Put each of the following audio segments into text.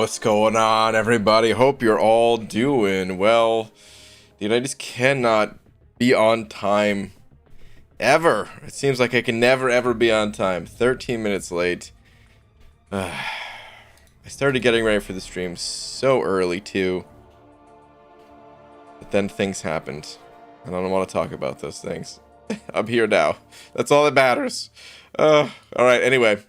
what's going on, everybody? Hope you're all doing well. Dude, I just cannot be on time ever. It seems like I can never ever be on time. 13 minutes late. I started getting ready for the stream so early too, but then things happened and I don't want to talk about those things. I'm here now. That's all that matters. All right, anyway,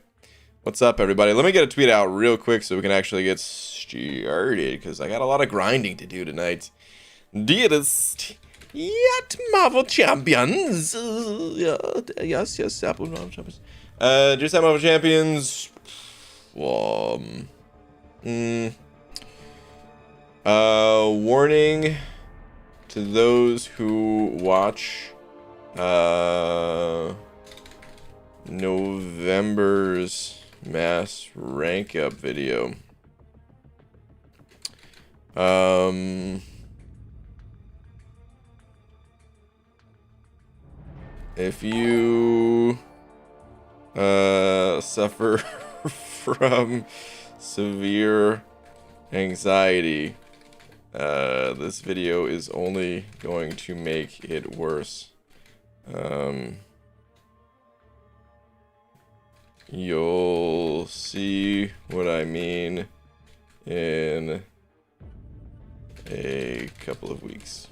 what's up, everybody? Let me get a tweet out real quick so we can actually get started, because I got a lot of grinding to do tonight. Dearest, yet Marvel Champions. Yes, Apple Marvel Champions. Just Marvel Champions. Warning to those who watch November's mass rank up video. If you suffer from severe anxiety, this video is only going to make it worse. You'll see what I mean in a couple of weeks.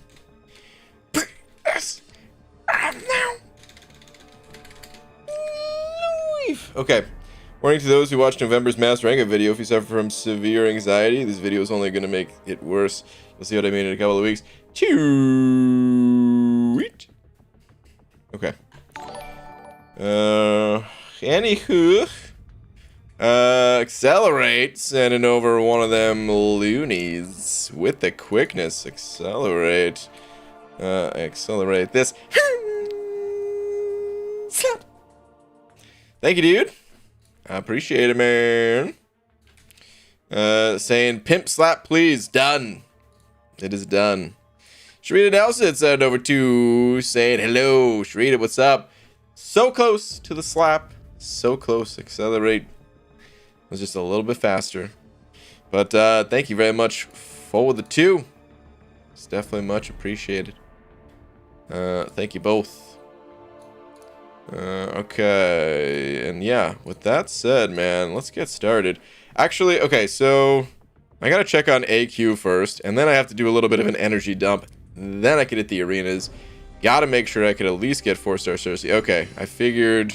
Okay. Warning to those who watched November's mass rank-up video. If you suffer from severe anxiety, this video is only going to make it worse. You'll see what I mean in a couple of weeks. Cheat. Okay. Anywho. Accelerate. Sending over one of them loonies with the quickness. Accelerate. Accelerate this. Thank you, dude. I appreciate it, man. Saying pimp slap, please. Done. It is done. Sharita Nelson sent over to saying hello. Sharita, what's up? So close to the slap. So close. Accelerate. It was just a little bit faster. But thank you very much for the 2. It's definitely much appreciated. Thank you both. Okay, and yeah, with that said, man, let's get started. Actually, okay, so I gotta check on AQ first, and then I have to do a little bit of an energy dump. Then I can hit the arenas. Gotta make sure I could at least get 4-star Sersi. Okay, I figured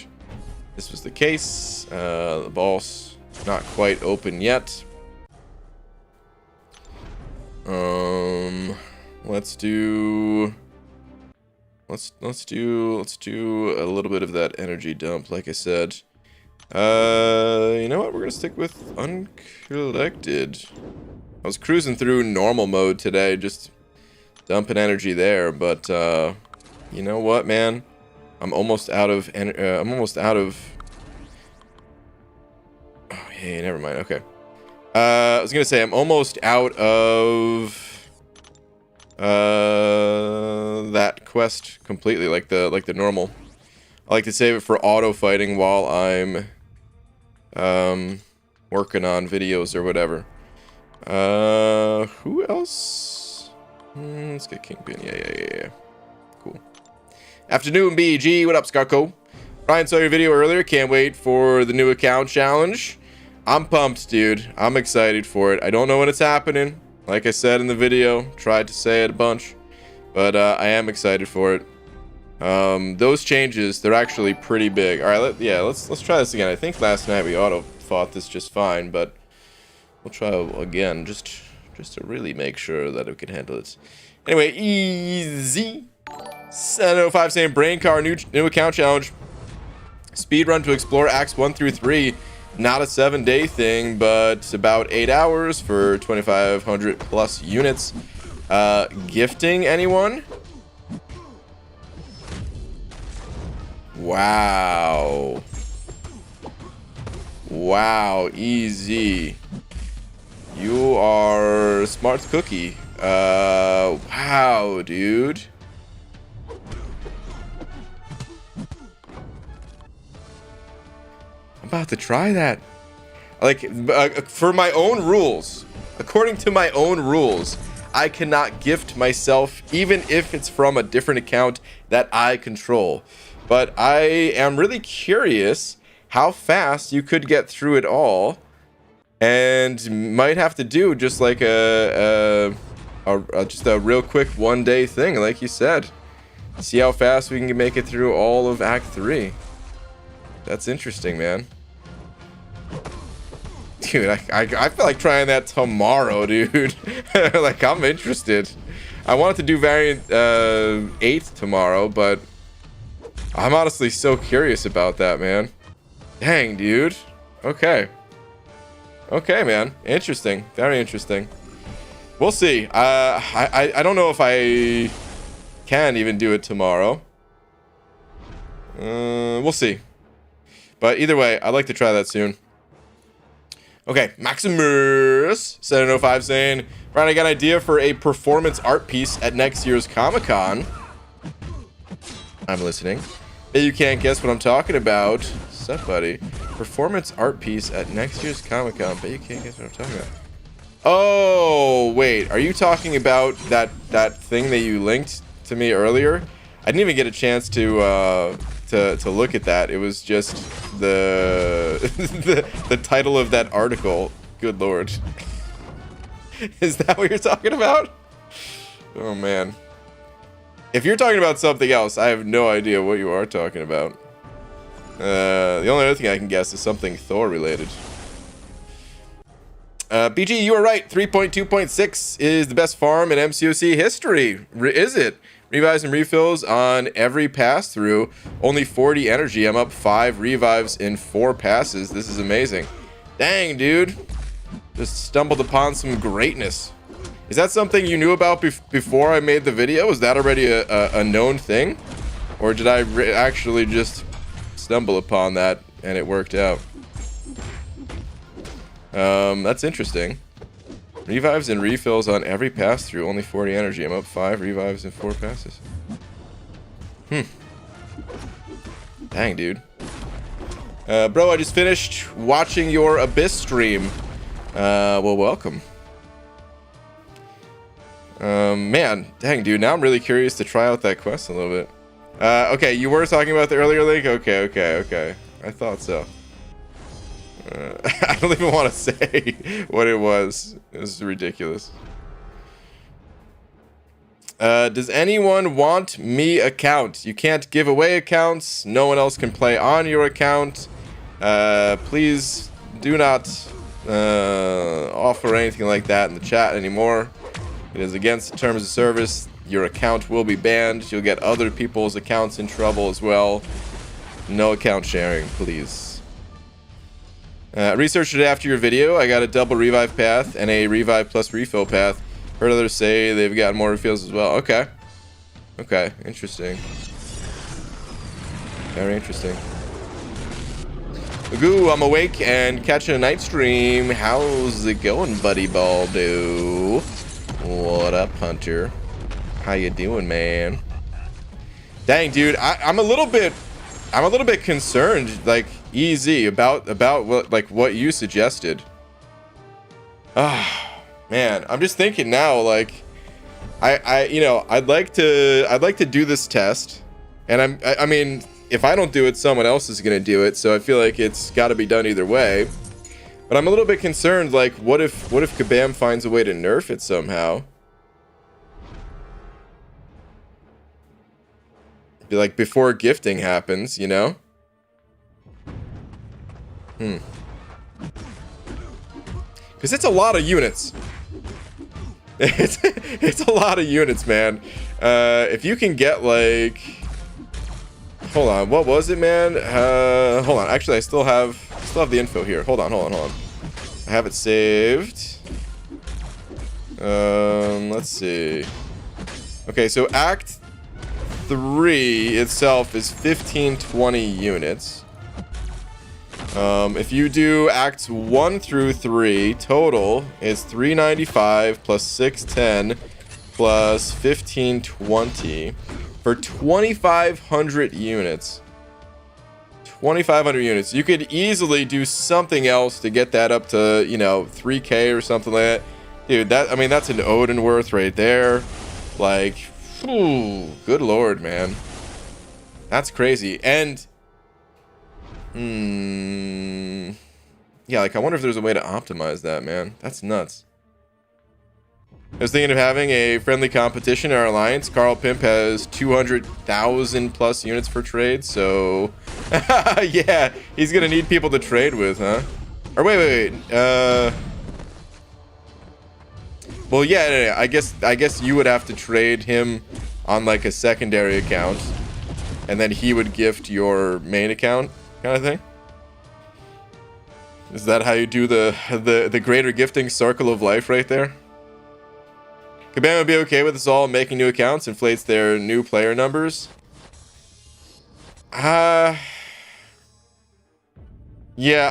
this was the case. The ball's not quite open yet. Let's do a little bit of that energy dump, like I said. You know what? We're gonna stick with uncollected. I was cruising through normal mode today, just dumping energy there, but you know what, man? I'm almost out of Oh, hey, never mind. Okay. I was gonna say I'm almost out of that quest completely, like the normal. I like to save it for auto fighting while I'm working on videos or whatever. Who else? Let's get Kingpin. Yeah. Cool. Afternoon, BG. What up, Scarco? Ryan saw your video earlier. Can't wait for the new account challenge. I'm pumped, dude. I'm excited for it. I don't know when it's happening. Like I said in the video, tried to say it a bunch, but I am excited for it. Those changes, they're actually pretty big. All right, let's try this again. I think last night we auto fought this just fine, but we'll try again just to really make sure that we can handle it. Anyway, easy. 705 saying brain car new account challenge. Speed run to explore acts 1 through 3. Not a 7-day thing, but about 8 hours for 2,500 plus units. Gifting anyone? Wow. Wow, easy. You are smart cookie. Wow, dude. I'm about to try that. Like, for my own rules, according to my own rules, I cannot gift myself, even if it's from a different account that I control. But I am really curious how fast you could get through it all, and might have to do just like just a real quick one-day thing, like you said. See how fast we can make it through all of Act 3. That's interesting, man. Dude, I feel like trying that tomorrow, dude. Like, I'm interested. I wanted to do variant 8 tomorrow, but I'm honestly so curious about that, man. Dang, dude. Okay. Okay, man. Interesting. Very interesting. We'll see. I don't know if I can even do it tomorrow. We'll see. But either way, I'd like to try that soon. Okay, Maximus 705 saying, Brian, I got an idea for a performance art piece at next year's Comic-Con. I'm listening. Hey, you can't guess what I'm talking about. What's up, buddy? Performance art piece at next year's Comic-Con. Bet you can't guess what I'm talking about. Oh, wait. Are you talking about that thing that you linked to me earlier? I didn't even get a chance to look at that. It was just the title of that article. Good lord. Is that what you're talking about? Oh man. If you're talking about something else, I have no idea what you are talking about. The only other thing I can guess is something Thor related. BG, you are right. 3.2.6 is the best farm in MCOC history. Is it? Revives and refills on every pass through. Only 40 energy. I'm up 5 revives in 4 passes. This is amazing. Dang, dude. Just stumbled upon some greatness. Is that something you knew about before I made the video? Is that already a known thing? Or did I actually just stumble upon that and it worked out? That's interesting. Revives and refills on every pass through. Only 40 energy. I'm up 5 revives in 4 passes. Dang, dude. Bro, I just finished watching your Abyss stream. Well, welcome. Man, dang, dude. Now I'm really curious to try out that quest a little bit. Okay, you were talking about the earlier link? Okay. I thought so. I don't even want to say what it was. It was ridiculous. Does anyone want me account? You can't give away accounts. No one else can play on your account. Please do not offer anything like that in the chat anymore. It is against the terms of service. Your account will be banned. You'll get other people's accounts in trouble as well. No account sharing, please. Researched it after your video. I got a double revive path and a revive plus refill path. Heard others say they've got more refills as well. Okay. Okay, interesting. Very interesting. Magoo, I'm awake and catching a night stream. How's it going, buddy Baldo? What up, Hunter? How you doing, man? Dang, dude, I'm a little bit concerned, like, easy about what you suggested. Ah, man, I'm just thinking now, like, I'd like to do this test, and I mean, if I don't do it, someone else is gonna do it, so I feel like it's got to be done either way. But I'm a little bit concerned, like, what if Kabam finds a way to nerf it somehow? Be like before gifting happens, you know? Because it's a lot of units. It's a lot of units, man. If you can get like, hold on, what was it, man? Hold on. Actually, I still have the info here. Hold on. I have it saved. Let's see. Okay, so Act 3 itself is 1520 units. If you do Acts 1 through 3, total is 395 plus 610 plus 1520 for 2,500 units. 2,500 units. You could easily do something else to get that up to, you know, 3K or something like that. Dude, I mean, that's an Odin worth right there. Like, ooh, good lord, man. That's crazy. And, yeah, like, I wonder if there's a way to optimize that, man. That's nuts. I was thinking of having a friendly competition in our alliance. Carl Pimp has 200,000 plus units for trade, so yeah, he's gonna need people to trade with, huh? Or wait. Well, yeah, I guess you would have to trade him on like a secondary account, and then he would gift your main account, kind of thing. Is that how you do the greater gifting circle of life right there? Kabam would be okay with us all making new accounts, inflates their new player numbers. Yeah,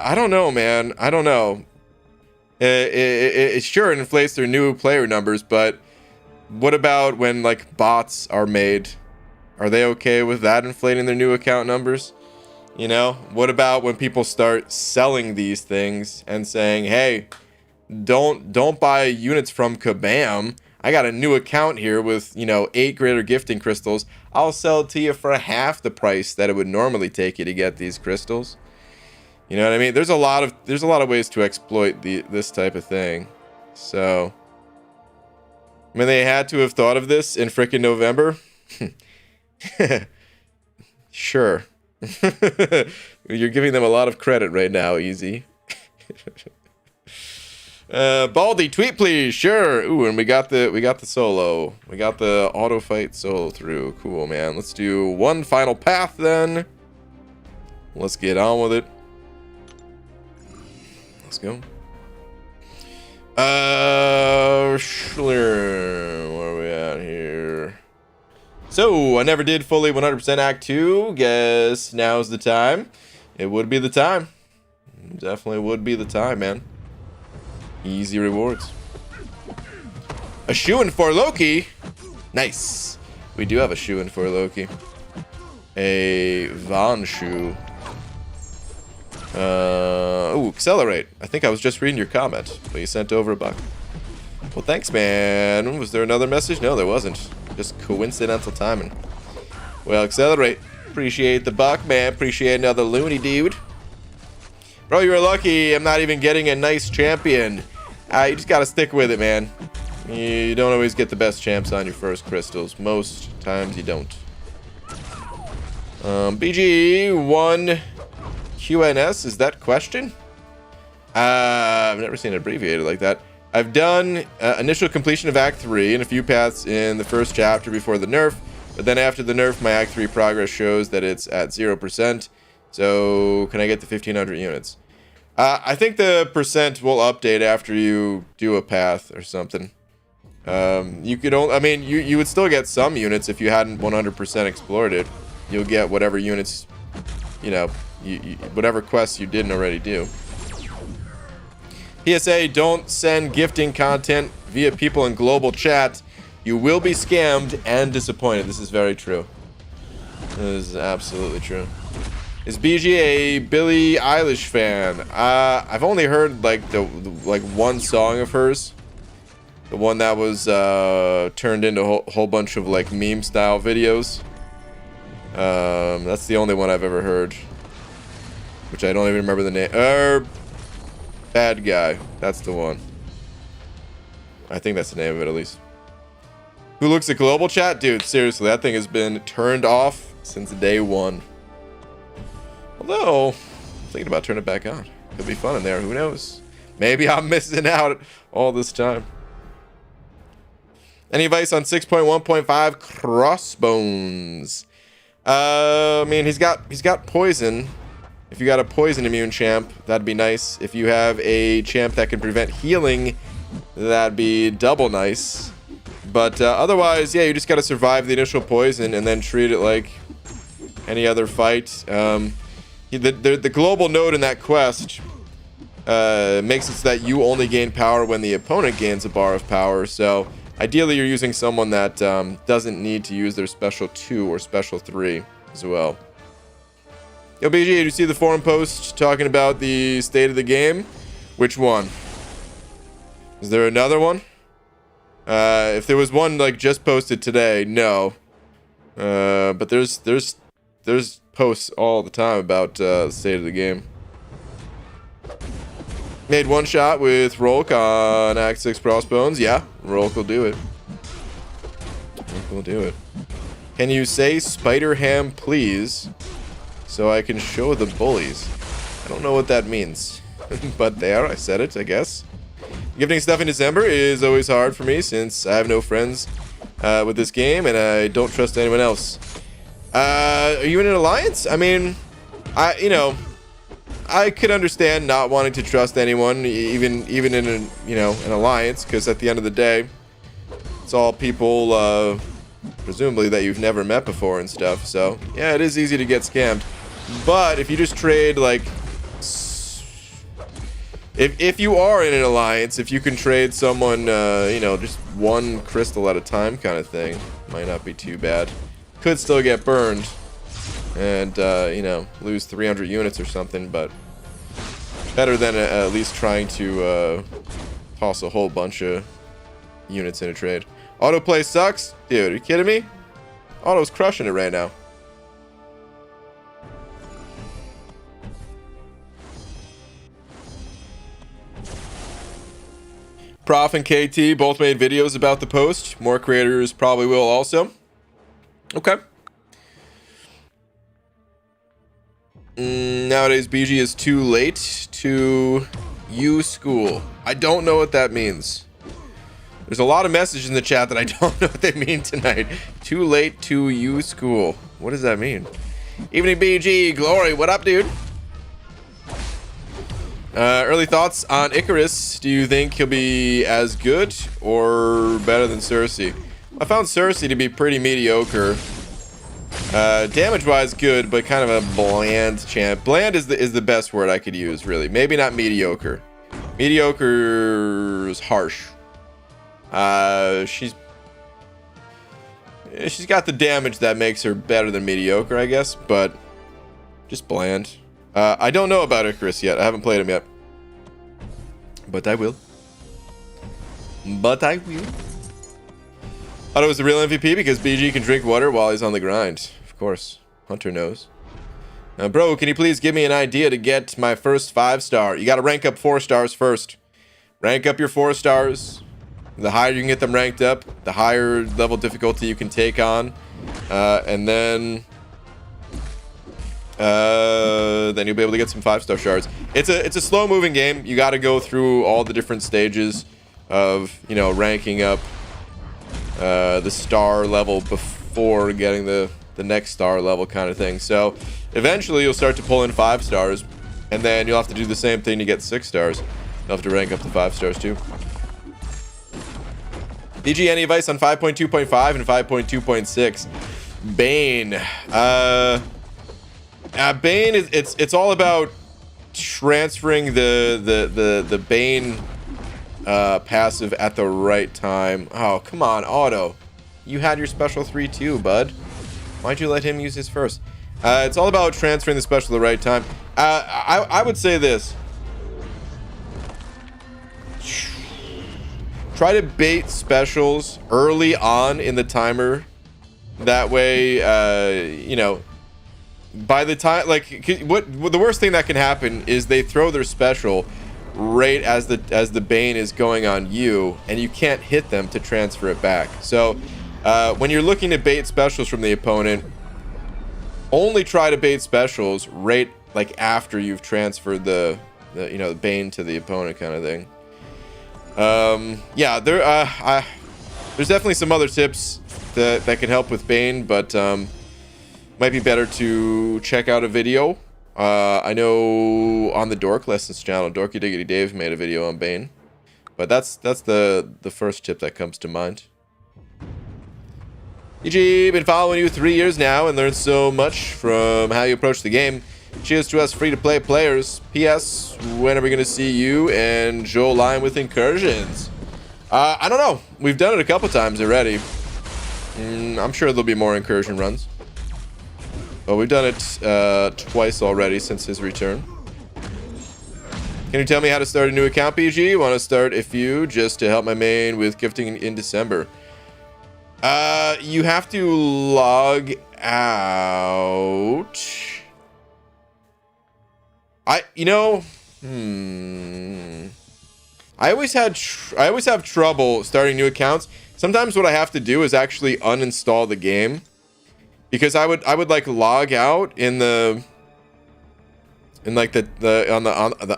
I don't know, man. I don't know. It sure inflates their new player numbers, but what about when like bots are made? Are they okay with that inflating their new account numbers? You know, what about when people start selling these things and saying, "Hey, don't buy units from Kabam. I got a new account here with, you know, 8 greater gifting crystals. I'll sell it to you for half the price that it would normally take you to get these crystals." You know what I mean? There's a lot of ways to exploit this type of thing. So, I mean, they had to have thought of this in frickin' November. Sure. You're giving them a lot of credit right now, Easy. Baldy, tweet please. Sure. Ooh, and we got the solo. We got the auto fight solo through. Cool, man. Let's do one final path then. Let's get on with it. Let's go. Schler, where are we at here? So, I never did fully 100% Act 2. Guess now's the time. It would be the time. Definitely would be the time, man. Easy rewards. A shoo-in for Loki. Nice. We do have a shoo-in for Loki. A Von shoe. Ooh, accelerate. I think I was just reading your comment, but you sent over $1. Well, thanks, man. Was there another message? No, there wasn't. Just coincidental timing. Well, accelerate. Appreciate the $1, man. Appreciate another loony, dude. Bro, you're lucky. I'm not even getting a nice champion. You just gotta stick with it, man. You don't always get the best champs on your first crystals. Most times you don't. BG1 QNS, is that question? I've never seen it abbreviated like that. I've done initial completion of Act 3 and a few paths in the first chapter before the nerf, but then after the nerf, my Act 3 progress shows that it's at 0%. So, can I get the 1,500 units? I think the percent will update after you do a path or something. You could only, I mean, you would still get some units if you hadn't 100% explored it. You'll get whatever units, you know, whatever quests you didn't already do. PSA, don't send gifting content via people in global chat. You will be scammed and disappointed. This is very true. This is absolutely true. Is BG a Billie Eilish fan? I've only heard like like one song of hers. The one that was turned into a whole bunch of like meme style videos. That's the only one I've ever heard. Which I don't even remember the name. Bad Guy. That's the one. I think that's the name of it at least. Who looks at global chat? Dude, seriously, that thing has been turned off since day one. Although, I'm thinking about turning it back on. Could be fun in there. Who knows? Maybe I'm missing out all this time. Any advice on 6.1.5 Crossbones? I mean, he's got poison. If you got a poison immune champ, that'd be nice. If you have a champ that can prevent healing, that'd be double nice. But otherwise, yeah, you just gotta survive the initial poison and then treat it like any other fight. The global node in that quest makes it so that you only gain power when the opponent gains a bar of power. So ideally, you're using someone that doesn't need to use their special 2 or special 3 as well. Yo, BG, did you see the forum post talking about the state of the game? Which one? Is there another one? If there was one like just posted today, no. But there's posts all the time about the state of the game. Made one shot with Rolk on Act 6 Crossbones. Yeah, Rolk will do it. Rolk will do it. Can you say Spider Ham, please? So I can show the bullies. I don't know what that means. But there, I said it, I guess. Gifting stuff in December is always hard for me since I have no friends with this game and I don't trust anyone else. Are you in an alliance? I mean, I could understand not wanting to trust anyone, even in an alliance, because at the end of the day, it's all people, presumably that you've never met before and stuff. So yeah, it is easy to get scammed. But if you just trade like, if you are in an alliance, if you can trade someone, just one crystal at a time, kind of thing, might not be too bad. Could still get burned. And, lose 300 units or something, but better than at least trying to toss a whole bunch of units in a trade. Autoplay sucks? Dude, are you kidding me? Auto's crushing it right now. Prof and KT both made videos about the post. More creators probably will also. Okay. Nowadays, BG is too late to you school. I don't know what that means. There's a lot of messages in the chat that I don't know what they mean tonight. Too late to you school. What does that mean? Evening BG, Glory, what up, dude? Early thoughts on Icarus. Do you think he'll be as good or better than Sersi? I found Sersi to be pretty mediocre. Damage-wise, good, but kind of a bland champ. Bland is the best word I could use, really. Maybe not mediocre. Mediocre is harsh. She's got the damage that makes her better than mediocre, I guess, but just bland. I don't know about Icarus yet. I haven't played him yet, but I will. Thought it was the real MVP because BG can drink water while he's on the grind. Of course, Hunter knows. Bro, can you please give me an idea to get my first 5-star? You got to rank up 4 stars first. Rank up your 4 stars. The higher you can get them ranked up, the higher level difficulty you can take on, and then you'll be able to get some 5-star shards. It's a slow-moving game. You got to go through all the different stages of ranking up the star level before getting the next star level kind of thing. So eventually you'll start to pull in 5 stars, and then you'll have to do the same thing to get 6 stars. You'll have to rank up the 5 stars too. DG, any advice on 5.2.5 and 5.2.6? Bane. Bane is it's all about transferring the Bane passive at the right time. Oh, come on, Auto. You had your special 3 too, bud. Why'd you let him use his first? It's all about transferring the special at the right time. I would say this. Try to bait specials early on in the timer. That way, by the time, what the worst thing that can happen is they throw their special right as the Bane is going on you, and you can't hit them to transfer it back. So when you're looking to bait specials from the opponent, only try to bait specials right after you've transferred the Bane to the opponent, kind of thing. Yeah, there's definitely some other tips that can help with Bane, but might be better to check out a video. I know on the Dork Lessons channel, Dorky Diggity Dave made a video on Bane, but that's the first tip that comes to mind. EG, been following you 3 years now and learned so much from how you approach the game. Cheers to us free-to-play players. P.S. When are we going to see you and Joe line with incursions? I don't know. We've done it a couple times already. I'm sure there'll be more incursion runs. Well, we've done it twice already since his return. Can you tell me how to start a new account, PG? Want to start a few just to help my main with gifting in December? You have to log out. I always have trouble starting new accounts. Sometimes what I have to do is actually uninstall the game, because I would like log out in the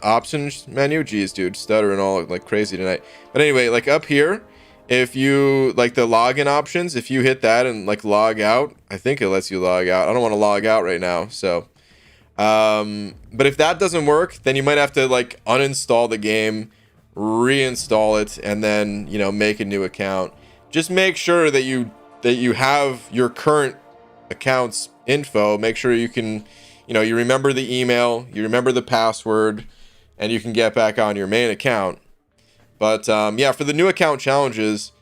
options menu. Jeez, dude, stuttering all like crazy tonight. But anyway, like up here, if you like the login options, if you hit that and like log out, I think it lets you log out. I don't want to log out right now, so but if that doesn't work, then you might have to like uninstall the game, reinstall it, and then, you know, make a new account. Just make sure that you have your current account's info. Make sure you can, you know, you remember the email, you remember the password, and you can get back on your main account. But yeah, for the new account challenges,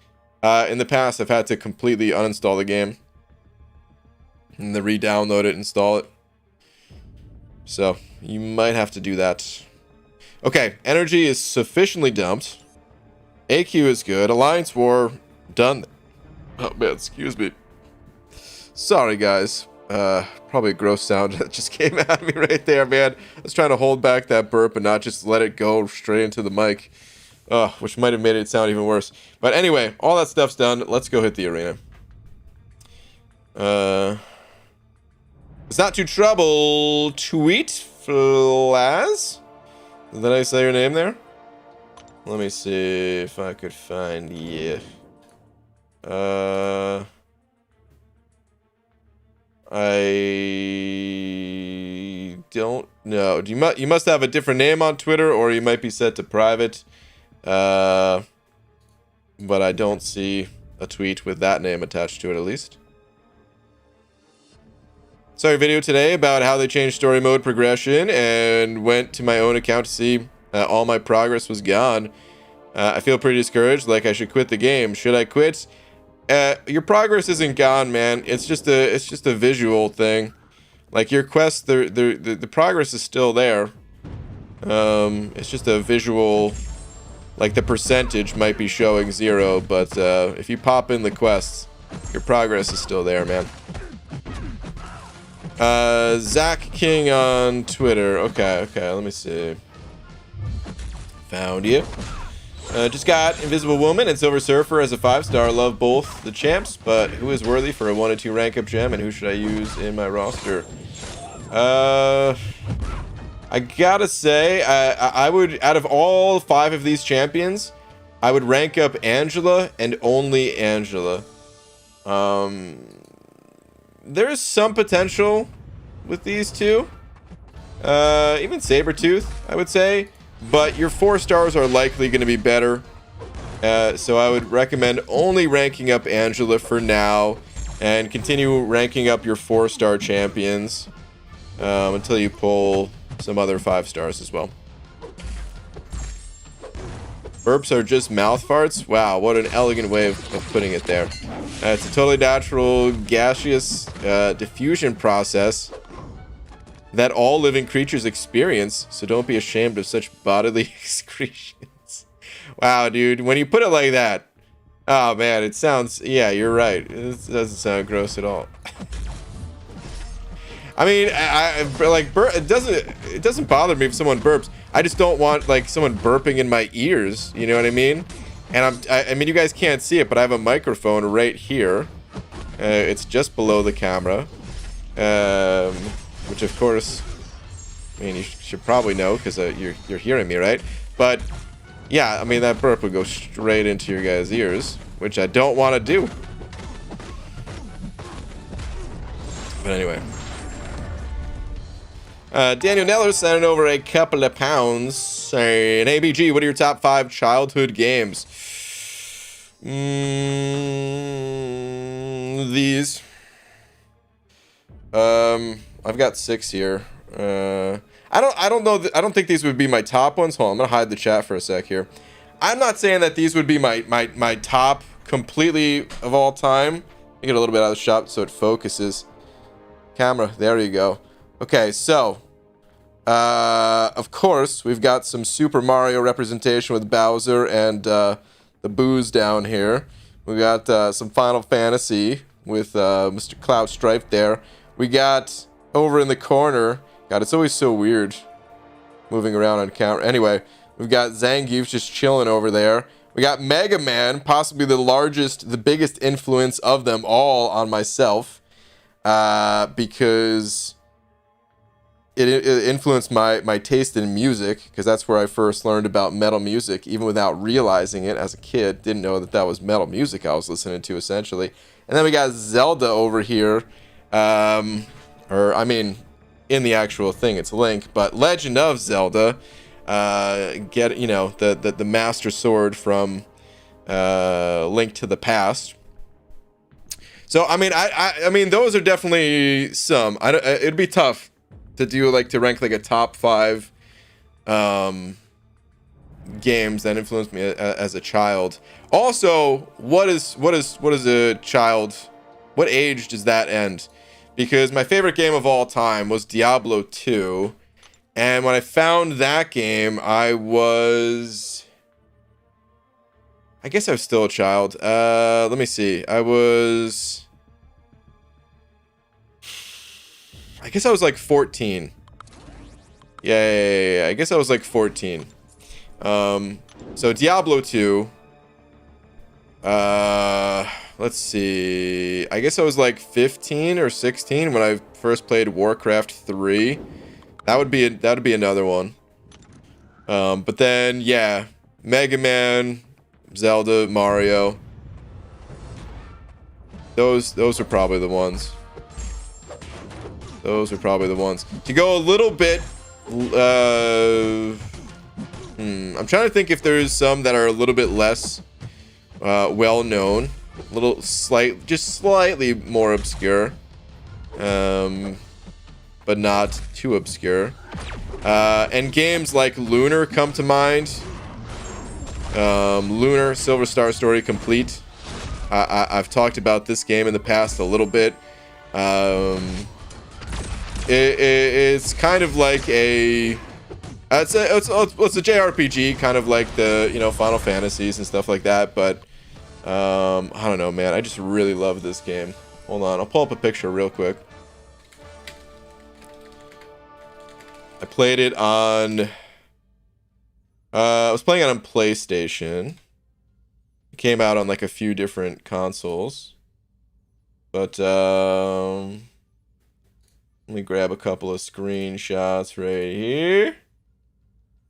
in the past I've had to completely uninstall the game and then re-download it, install it. So you might have to do that. Okay, energy is sufficiently dumped. AQ is good. Alliance war done. Oh man, excuse me. Sorry guys. Probably a gross sound that just came at me right there, man. I was trying to hold back that burp and not just let it go straight into the mic. Which might have made it sound even worse. But anyway, all that stuff's done. Let's go hit the arena. It's not too trouble. Tweet Flaz? Did I say your name there? Let me see if I could find you. I don't know. You must have a different name on Twitter, or you might be set to private. But I don't see a tweet with that name attached to it, at least. Saw your video today about how they changed story mode progression and went to my own account to see all my progress was gone. I feel pretty discouraged, like I should quit the game. Should I quit? Your progress isn't gone, man. It's just a visual thing. Like your quest, the progress is still there. It's just a visual, like the percentage might be showing 0, but if you pop in the quests, your progress is still there, man. Zach King on Twitter. Okay, let me see. Found you. Just got Invisible Woman and Silver Surfer as a 5-star. Love both the champs, but who is worthy for a 1 and 2 rank up gem, and who should I use in my roster? I gotta say, I would, out of all 5 of these champions, I would rank up Angela and only Angela. There's some potential with these two. Even Sabretooth, I would say. But your 4 stars are likely going to be better. So I would recommend only ranking up Angela for now. And continue ranking up your 4-star champions. Until you pull some other 5 stars as well. Burps are just mouth farts? Wow, what an elegant way of putting it there. It's a totally natural gaseous diffusion process that all living creatures experience, so don't be ashamed of such bodily excretions. Wow, dude, when you put it like that, oh man, it sounds, yeah, you're right. It doesn't sound gross at all. I mean, it doesn't bother me if someone burps. I just don't want like someone burping in my ears. You know what I mean? And I mean, you guys can't see it, but I have a microphone right here. It's just below the camera, which of course, I mean, you should probably know because you're hearing me, right? But yeah, I mean, that burp would go straight into your guys' ears, which I don't want to do. But anyway. Daniel Neller sending over a couple of pounds saying, ABG, what are your top 5 childhood games? These. I've got 6 here. I don't know. I don't think these would be my top ones. Hold on, I'm gonna hide the chat for a sec here. I'm not saying that these would be my top completely of all time. Let me get a little bit out of the shot so it focuses. Camera, there you go. Okay, so of course we've got some Super Mario representation with Bowser and the Boos down here. We got some Final Fantasy with Mr. Cloud Stripe there. We got over in the corner. God, it's always so weird moving around on camera. Anyway, we've got Zangief just chilling over there. We got Mega Man, possibly the biggest influence of them all on myself, because it influenced my taste in music, because that's where I first learned about metal music, even without realizing it as a kid. Didn't know that was metal music I was listening to, essentially. And then we got Zelda over here, or I mean, in the actual thing, it's Link, but Legend of Zelda. Get, you know, the Master Sword from Link to the Past. So I mean, I mean, those are definitely some. It'd be tough to do, like, to rank like a top 5 games that influenced me as a child. Also, what is a child? What age does that end? Because my favorite game of all time was Diablo 2. And when I found that game, I guess I was still a child. Let me see. I guess I was like 14. Yeah. I guess I was like 14. So Diablo 2. Let's see. I guess I was like 15 or 16 when I first played Warcraft 3. That'd be another one. But then, yeah, Mega Man, Zelda, Mario. Those are probably the ones. Those are probably the ones. To go a little bit, I'm trying to think if there's some that are a little bit less well known, just slightly more obscure. But not too obscure. And games like Lunar come to mind. Lunar, Silver Star Story Complete. I've talked about this game in the past a little bit. It's kind of like it's a JRPG, kind of like the, you know, Final Fantasies and stuff like that. But I don't know, man. I just really love this game. Hold on, I'll pull up a picture real quick. I played it on... I was playing it on PlayStation. It came out on like a few different consoles. But, let me grab a couple of screenshots right here.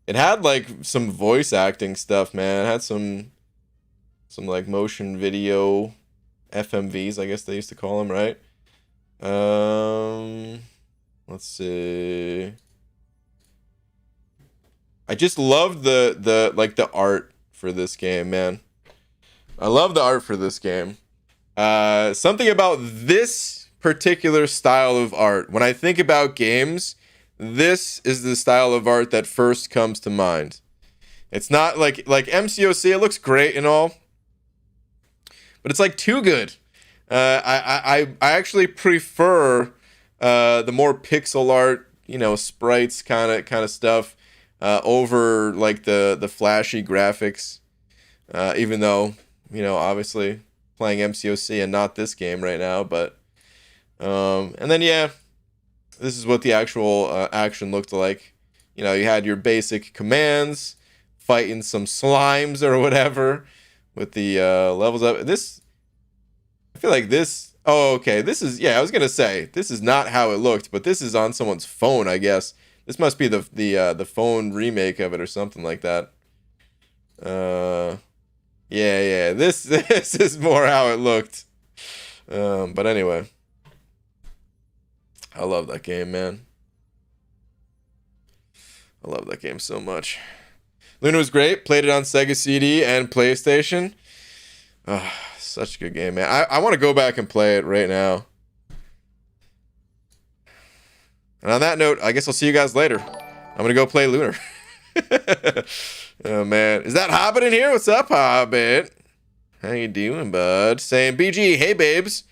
It had like some voice acting stuff, man. It had some like motion video FMVs, I guess they used to call them, right? Let's see... I just love the art for this game, man. I love the art for this game. Something about this particular style of art. When I think about games, this is the style of art that first comes to mind. It's not like MCOC. It looks great and all, but it's like too good. I actually prefer the more pixel art, you know, sprites kind of stuff. Over like the flashy graphics, even though, you know, obviously playing MCOC and not this game right now, but and then, yeah, this is what the actual action looked like. You know, you had your basic commands, fighting some slimes or whatever with the levels up. I feel like this, oh, okay, this is, yeah, I was gonna say this is not how it looked, but this is on someone's phone, I guess. This must be the phone remake of it or something like that. Yeah. This is more how it looked. But anyway, I love that game, man. I love that game so much. Luna was great. Played it on Sega CD and PlayStation. Such a good game, man. I want to go back and play it right now. And on that note, I guess I'll see you guys later. I'm gonna go play Lunar. Oh man, is that Hobbit in here? What's up, Hobbit? How you doing, bud? Saying BG, hey babes.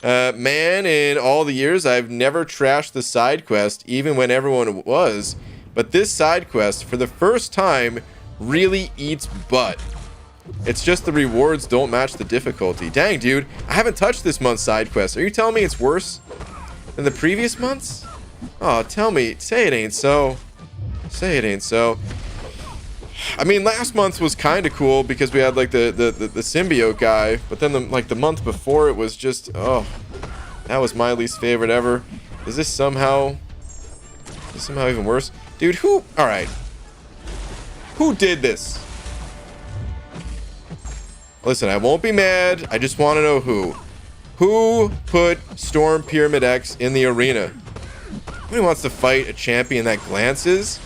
Man, in all the years, I've never trashed the side quest, even when everyone was. But this side quest, for the first time, really eats butt. It's just the rewards don't match the difficulty. Dang, dude, I haven't touched this month's side quest. Are you telling me it's worse than the previous months? Oh, tell me. Say it ain't so. Say it ain't so. I mean, last month was kind of cool because we had like the symbiote guy, but then the month before it was just, oh, that was my least favorite ever. Is this somehow even worse? Dude, all right. Who did this? Listen, I won't be mad. I just want to know who. Who put Storm Pyramid X in the arena? Nobody wants to fight a champion that glances.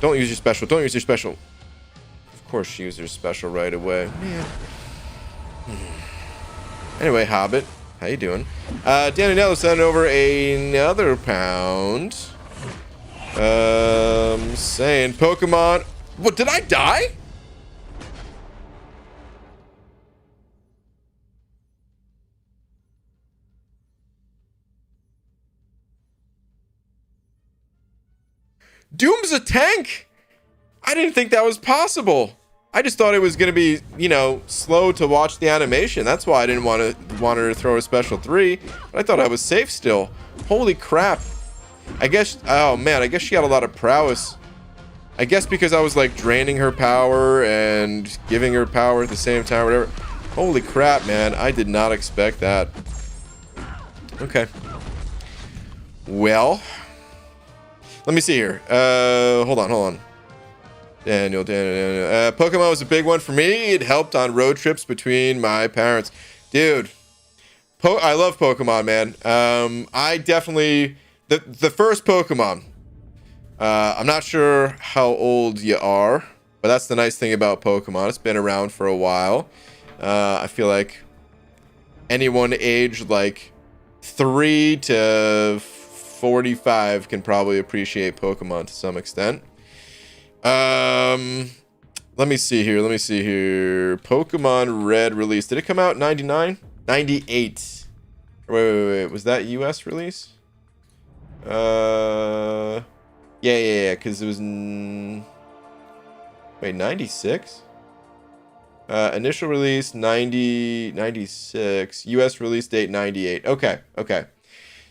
Don't use your special. Don't use your special. Of course she used her special right away. Man. Anyway, Hobbit. How you doing? Danny Nello sent over another pound. Saying Pokemon. What, did I die? Doom's a tank? I didn't think that was possible. I just thought it was going to be, you know, slow to watch the animation. That's why I didn't want her to throw a special 3. But I thought I was safe still. Holy crap. I guess, oh man, I guess she had a lot of prowess. I guess because I was like draining her power and giving her power at the same time, whatever. Holy crap, man. I did not expect that. Okay. Well, let me see here. Hold on. Daniel. Pokemon was a big one for me. It helped on road trips between my parents. Dude, I love Pokemon, man. I definitely... The first Pokemon. I'm not sure how old you are, but that's the nice thing about Pokemon. It's been around for a while. I feel like anyone aged like 3 to 45 can probably appreciate Pokemon to some extent. Let me see here. Pokemon Red release. Did it come out in 99? 98. Wait. Was that US release? Yeah, because it was... Wait, 96? Initial release, 96. US release date, 98. Okay.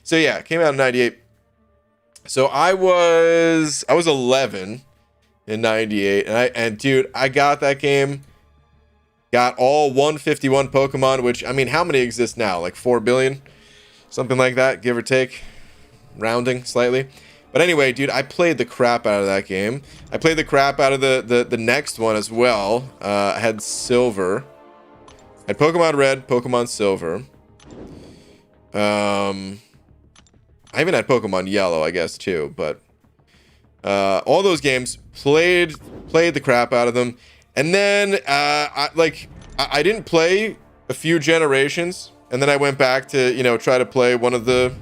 So yeah, it came out in 98. So I was 11 in 98. And dude, I got that game. Got all 151 Pokemon, which, I mean, how many exist now? Like 4 billion? Something like that, give or take. Rounding slightly. But anyway, dude, I played the crap out of that game. I played the crap out of the next one as well. I had Silver. I had Pokemon Red, Pokemon Silver. I even had Pokemon Yellow, I guess, too. But all those games, played the crap out of them. And then, I didn't play a few generations. And then I went back to, you know, try to play one of the...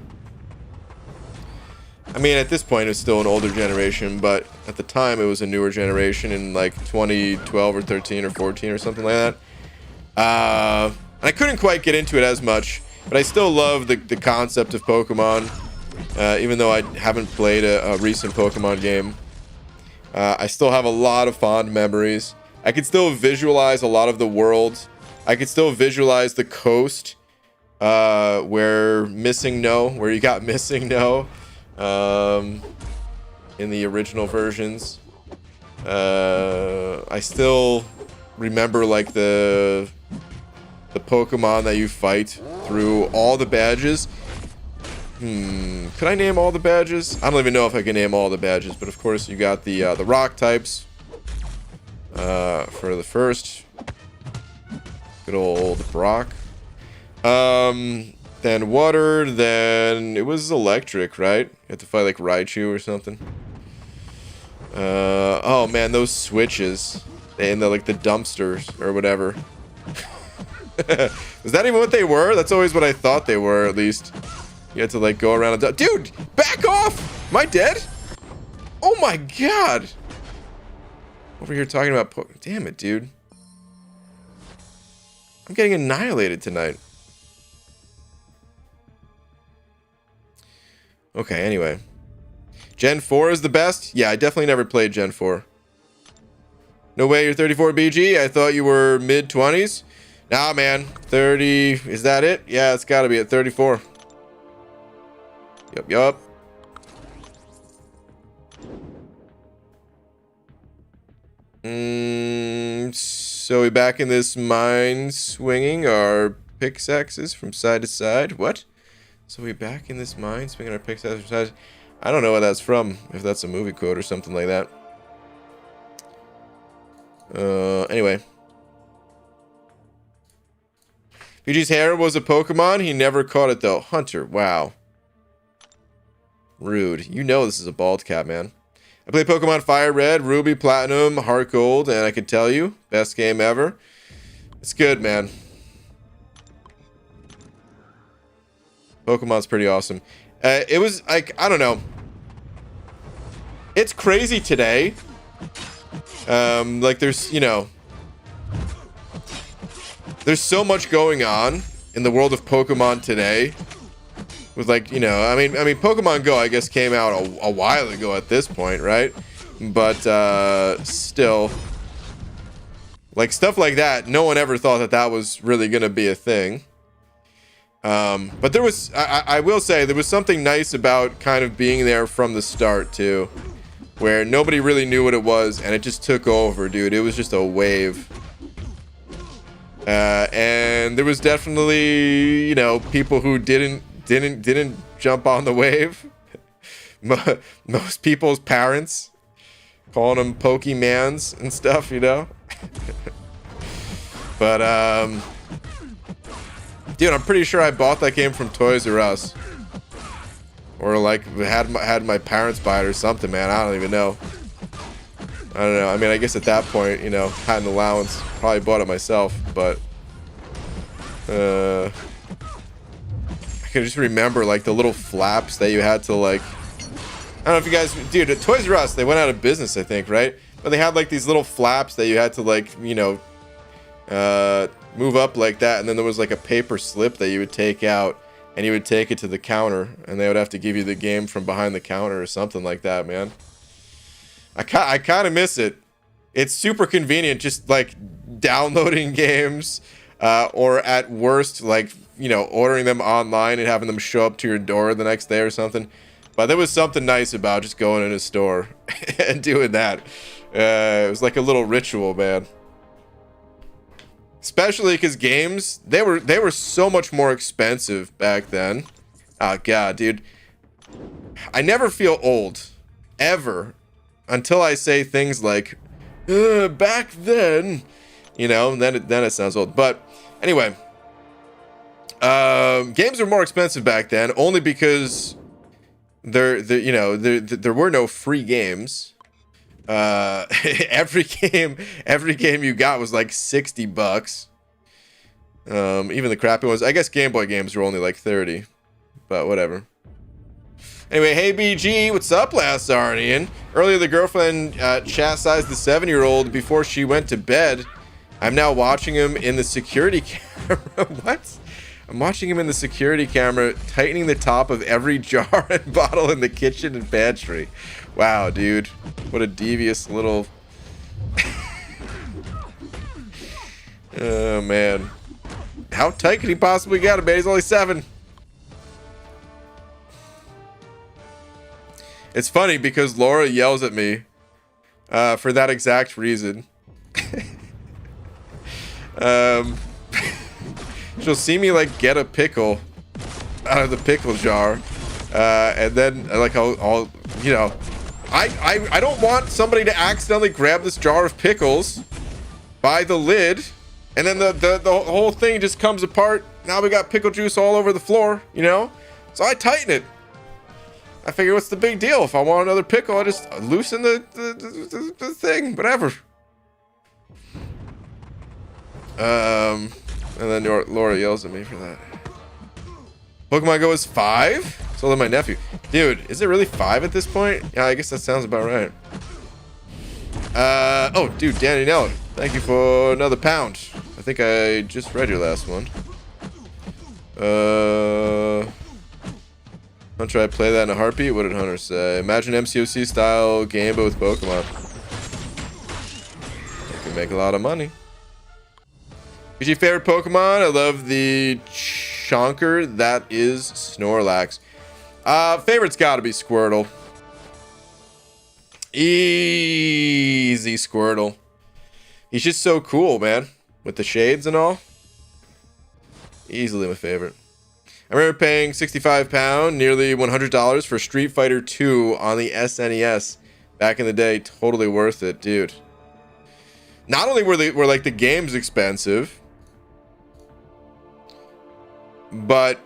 I mean, at this point, it's still an older generation, but at the time, it was a newer generation in, like, 2012 or 13 or 14 or something like that. And I couldn't quite get into it as much, but I still love the concept of Pokemon, even though I haven't played a recent Pokemon game. I still have a lot of fond memories. I could still visualize a lot of the world. I could still visualize the coast, where you got Missing No. In the original versions. I still remember like the Pokemon that you fight through all the badges. Could I name all the badges? I don't even know if I can name all the badges, but of course you got the rock types for the first. Good old Brock. Then water, then it was electric, right? You had to fight like Raichu or something. Oh man, those switches and the dumpsters or whatever. Was that even what they were? That's always what I thought they were, at least. You had to like go around and dude, back off! Am I dead? Oh my god! Over here talking about damn it, dude. I'm getting annihilated tonight. Okay, anyway. Gen 4 is the best? Yeah, I definitely never played Gen 4. No way you're 34 BG? I thought you were mid-20s. Nah, man. 30... Is that it? Yeah, it's gotta be at 34. Yup. So we back in this mine swinging our pickaxes from side to side? What? So we back in this mine swinging our pickaxes from side to side? I don't know what that's from, if that's a movie quote or something like that. Anyway. PG's hair was a Pokemon. He never caught it, though. Hunter, wow. Rude. You know this is a bald cap, man. I played Pokemon Fire Red, Ruby, Platinum, Heart Gold, and I can tell you, best game ever. It's good, man. Pokemon's pretty awesome. It was, like, I don't know. It's crazy today. Like, there's, you know, there's so much going on in the world of Pokemon today. With, like, you know, I mean, Pokemon Go, I guess, came out a while ago at this point, right? But, still, like, stuff like that, no one ever thought that that was really gonna be a thing. But there was, I will say, there was something nice about kind of being there from the start, too. Where nobody really knew what it was, and it just took over, dude. It was just a wave. And there was definitely, you know, people who didn't jump on the wave. Most people's parents calling them Pokemans and stuff, you know. But dude, I'm pretty sure I bought that game from Toys R Us, or like had my parents buy it or something, man. I don't even know. I don't know. I mean, I guess at that point, you know, had an allowance, probably bought it myself, but I can just remember like the little flaps that you had to like, I don't know if you guys, dude, at Toys R Us, they went out of business, I think, right? But they had like these little flaps that you had to like, you know, move up like that, and then there was like a paper slip that you would take out, and you would take it to the counter, and they would have to give you the game from behind the counter or something like that, man. I kind of miss it. It's super convenient, just like downloading games, or at worst, like, you know, ordering them online and having them show up to your door the next day or something. But there was something nice about just going in a store and doing that. It was like a little ritual, man. Especially because games, they were so much more expensive back then. Oh god, dude. I never feel old, ever, until I say things like, back then, you know, then it sounds old. But anyway, games were more expensive back then, only because there were no free games. Every game you got was like $60. Even the crappy ones. I guess Game Boy games were only like 30, but whatever. Anyway, hey BG, what's up, last Arnian? Earlier, the girlfriend chastised the 7-year-old before she went to bed. I'm now watching him in the security camera. What? I'm watching him in the security camera, tightening the top of every jar and bottle in the kitchen and pantry. Wow, dude. What a devious little... Oh, man. How tight could he possibly get him, man? He's only 7. It's funny because Laura yells at me for that exact reason. She'll see me like get a pickle out of the pickle jar, and then like I'll you know, I don't want somebody to accidentally grab this jar of pickles by the lid, and then the whole thing just comes apart. Now we got pickle juice all over the floor, you know. So I tighten it. I figure, what's the big deal? If I want another pickle, I just loosen the thing, whatever. And then Laura yells at me for that. Pokemon Go is 5? So did my nephew. Dude, is it really 5 at this point? Yeah, I guess that sounds about right. Oh, dude, Danny Nell, thank you for another pound. I think I just read your last one. I'll try to play that in a heartbeat. What did Hunter say? Imagine MCOC style game, but with Pokemon. You can make a lot of money. Who's your favorite Pokemon? I love the Chonker. That is Snorlax. Favorite's got to be Squirtle. Easy Squirtle. He's just so cool, man. With the shades and all. Easily my favorite. I remember paying £65, nearly $100 for Street Fighter 2 on the SNES back in the day. Totally worth it, dude. Not only were like the games expensive, but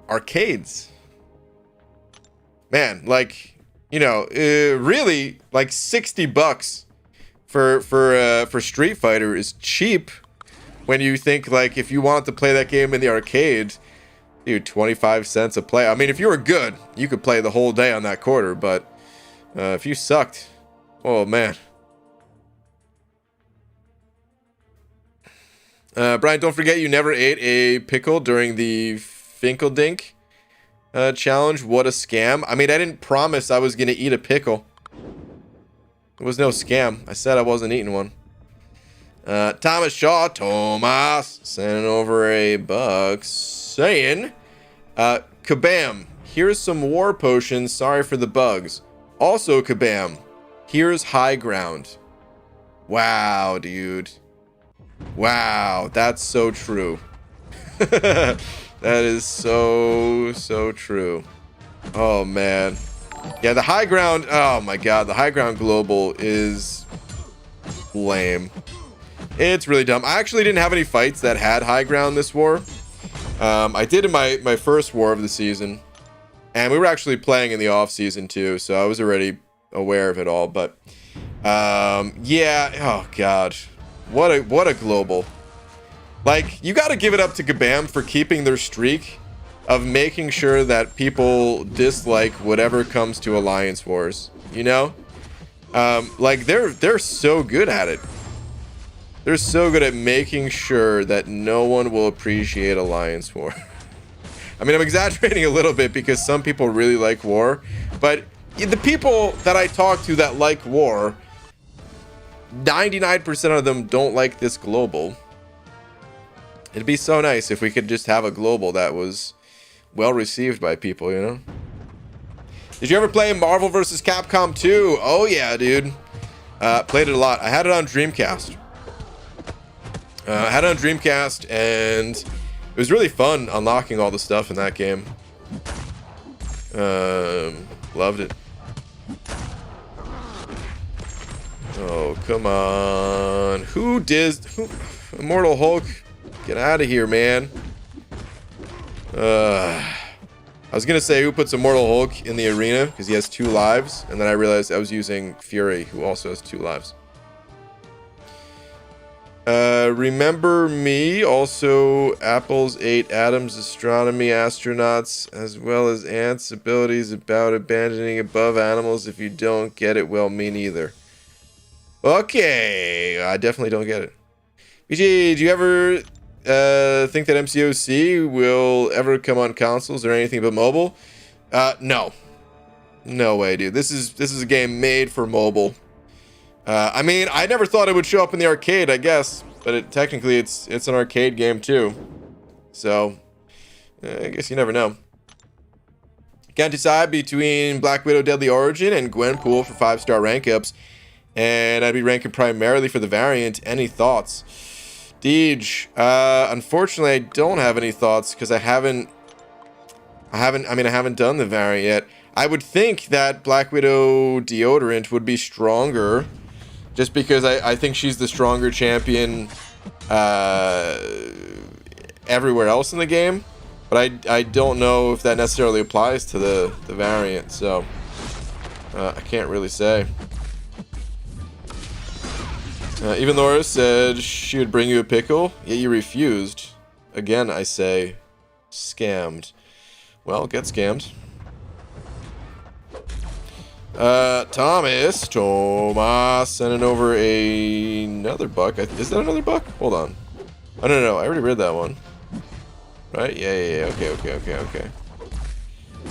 arcades, man, like, you know, really like $60 for Street Fighter is cheap when you think, like, if you wanted to play that game in the arcade, dude, 25 cents a play. I mean, if you were good, you could play the whole day on that quarter, but if you sucked, oh man. Brian, don't forget you never ate a pickle during the Finkeldink challenge. What a scam. I mean, I didn't promise I was going to eat a pickle. It was no scam. I said I wasn't eating one. Thomas Shaw, Thomas, sending over a buck, saying, Kabam, here's some war potions, sorry for the bugs. Also, Kabam, here's high ground. Wow, dude. Wow, that's so true. That is so true. Oh, man. Yeah, the high ground, oh my god, the high ground global is lame. It's really dumb. I actually didn't have any fights that had high ground this war. I did in my first war of the season. And we were actually playing in the off season too, so I was already aware of it all. But yeah, oh god. What a global. Like, you gotta give it up to Kabam for keeping their streak of making sure that people dislike whatever comes to Alliance Wars. You know? Like, they're so good at it. They're so good at making sure that no one will appreciate Alliance War. I mean, I'm exaggerating a little bit because some people really like war, but the people that I talk to that like war, 99% of them don't like this global. It'd be so nice if we could just have a global that was well received by people, you know? Did you ever play Marvel vs. Capcom 2? Oh yeah, dude. Played it a lot. I had it on Dreamcast. And it was really fun unlocking all the stuff in that game. Loved it. Oh, come on. Who Immortal Hulk? Get out of here, man. I was gonna say who puts Immortal Hulk in the arena because he has 2 lives, and then I realized I was using Fury, who also has 2 lives. Remember Me, also Apple's 8 Atoms Astronomy Astronauts, as well as Ant's abilities about abandoning above animals. If you don't get it, well, me neither. Okay, I definitely don't get it. BG, do you ever think that MCOC will ever come on consoles or anything but mobile? No. No way, dude. This is a game made for mobile. I mean, I never thought it would show up in the arcade, I guess, but technically it's an arcade game too. So, I guess you never know. Can't decide between Black Widow Deadly Origin and Gwenpool for 5-star rank ups, and I'd be ranking primarily for the variant. Any thoughts? Deej, unfortunately I don't have any thoughts because I haven't done the variant yet. I would think that Black Widow Deodorant would be stronger, just because I think she's the stronger champion everywhere else in the game. But I don't know if that necessarily applies to the variant, so I can't really say. Even Laura said she would bring you a pickle, yet you refused. Again, I say, scammed. Well, get scammed. Thomas sending over another buck. Is that another buck? Hold on. Oh, no, I already read that one. Right? Yeah. Okay.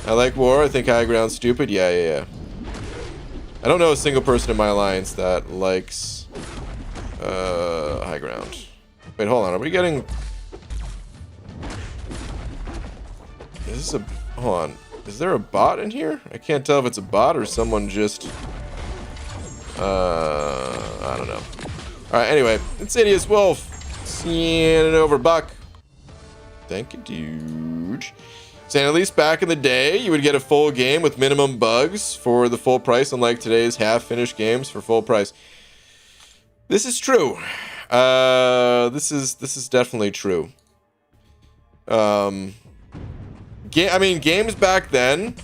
I like war. I think high ground's stupid. Yeah. I don't know a single person in my alliance that likes high ground. Wait, hold on. Are we getting... Is this a... Hold on. Is there a bot in here? I can't tell if it's a bot or someone just... I don't know. Alright, anyway. Insidious Wolf. Seeing it over, Buck. Thank you, dude. Saying at least back in the day, you would get a full game with minimum bugs for the full price, unlike today's half-finished games for full price. This is true. This is definitely true. I mean, games back then,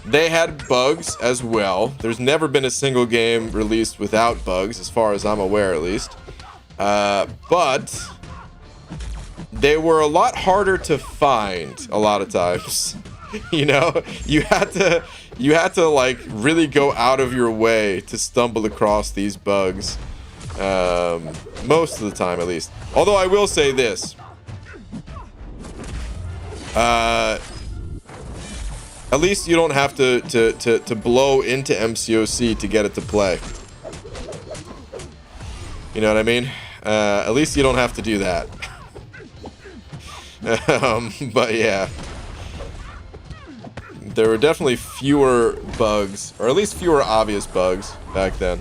they had bugs as well. There's never been a single game released without bugs, as far as I'm aware, at least. But they were a lot harder to find a lot of times. You know, you had to like really go out of your way to stumble across these bugs. Most of the time, at least. Although I will say this. At least you don't have to blow into MCOC to get it to play. You know what I mean? At least you don't have to do that. But yeah. There were definitely fewer bugs, or at least fewer obvious bugs back then.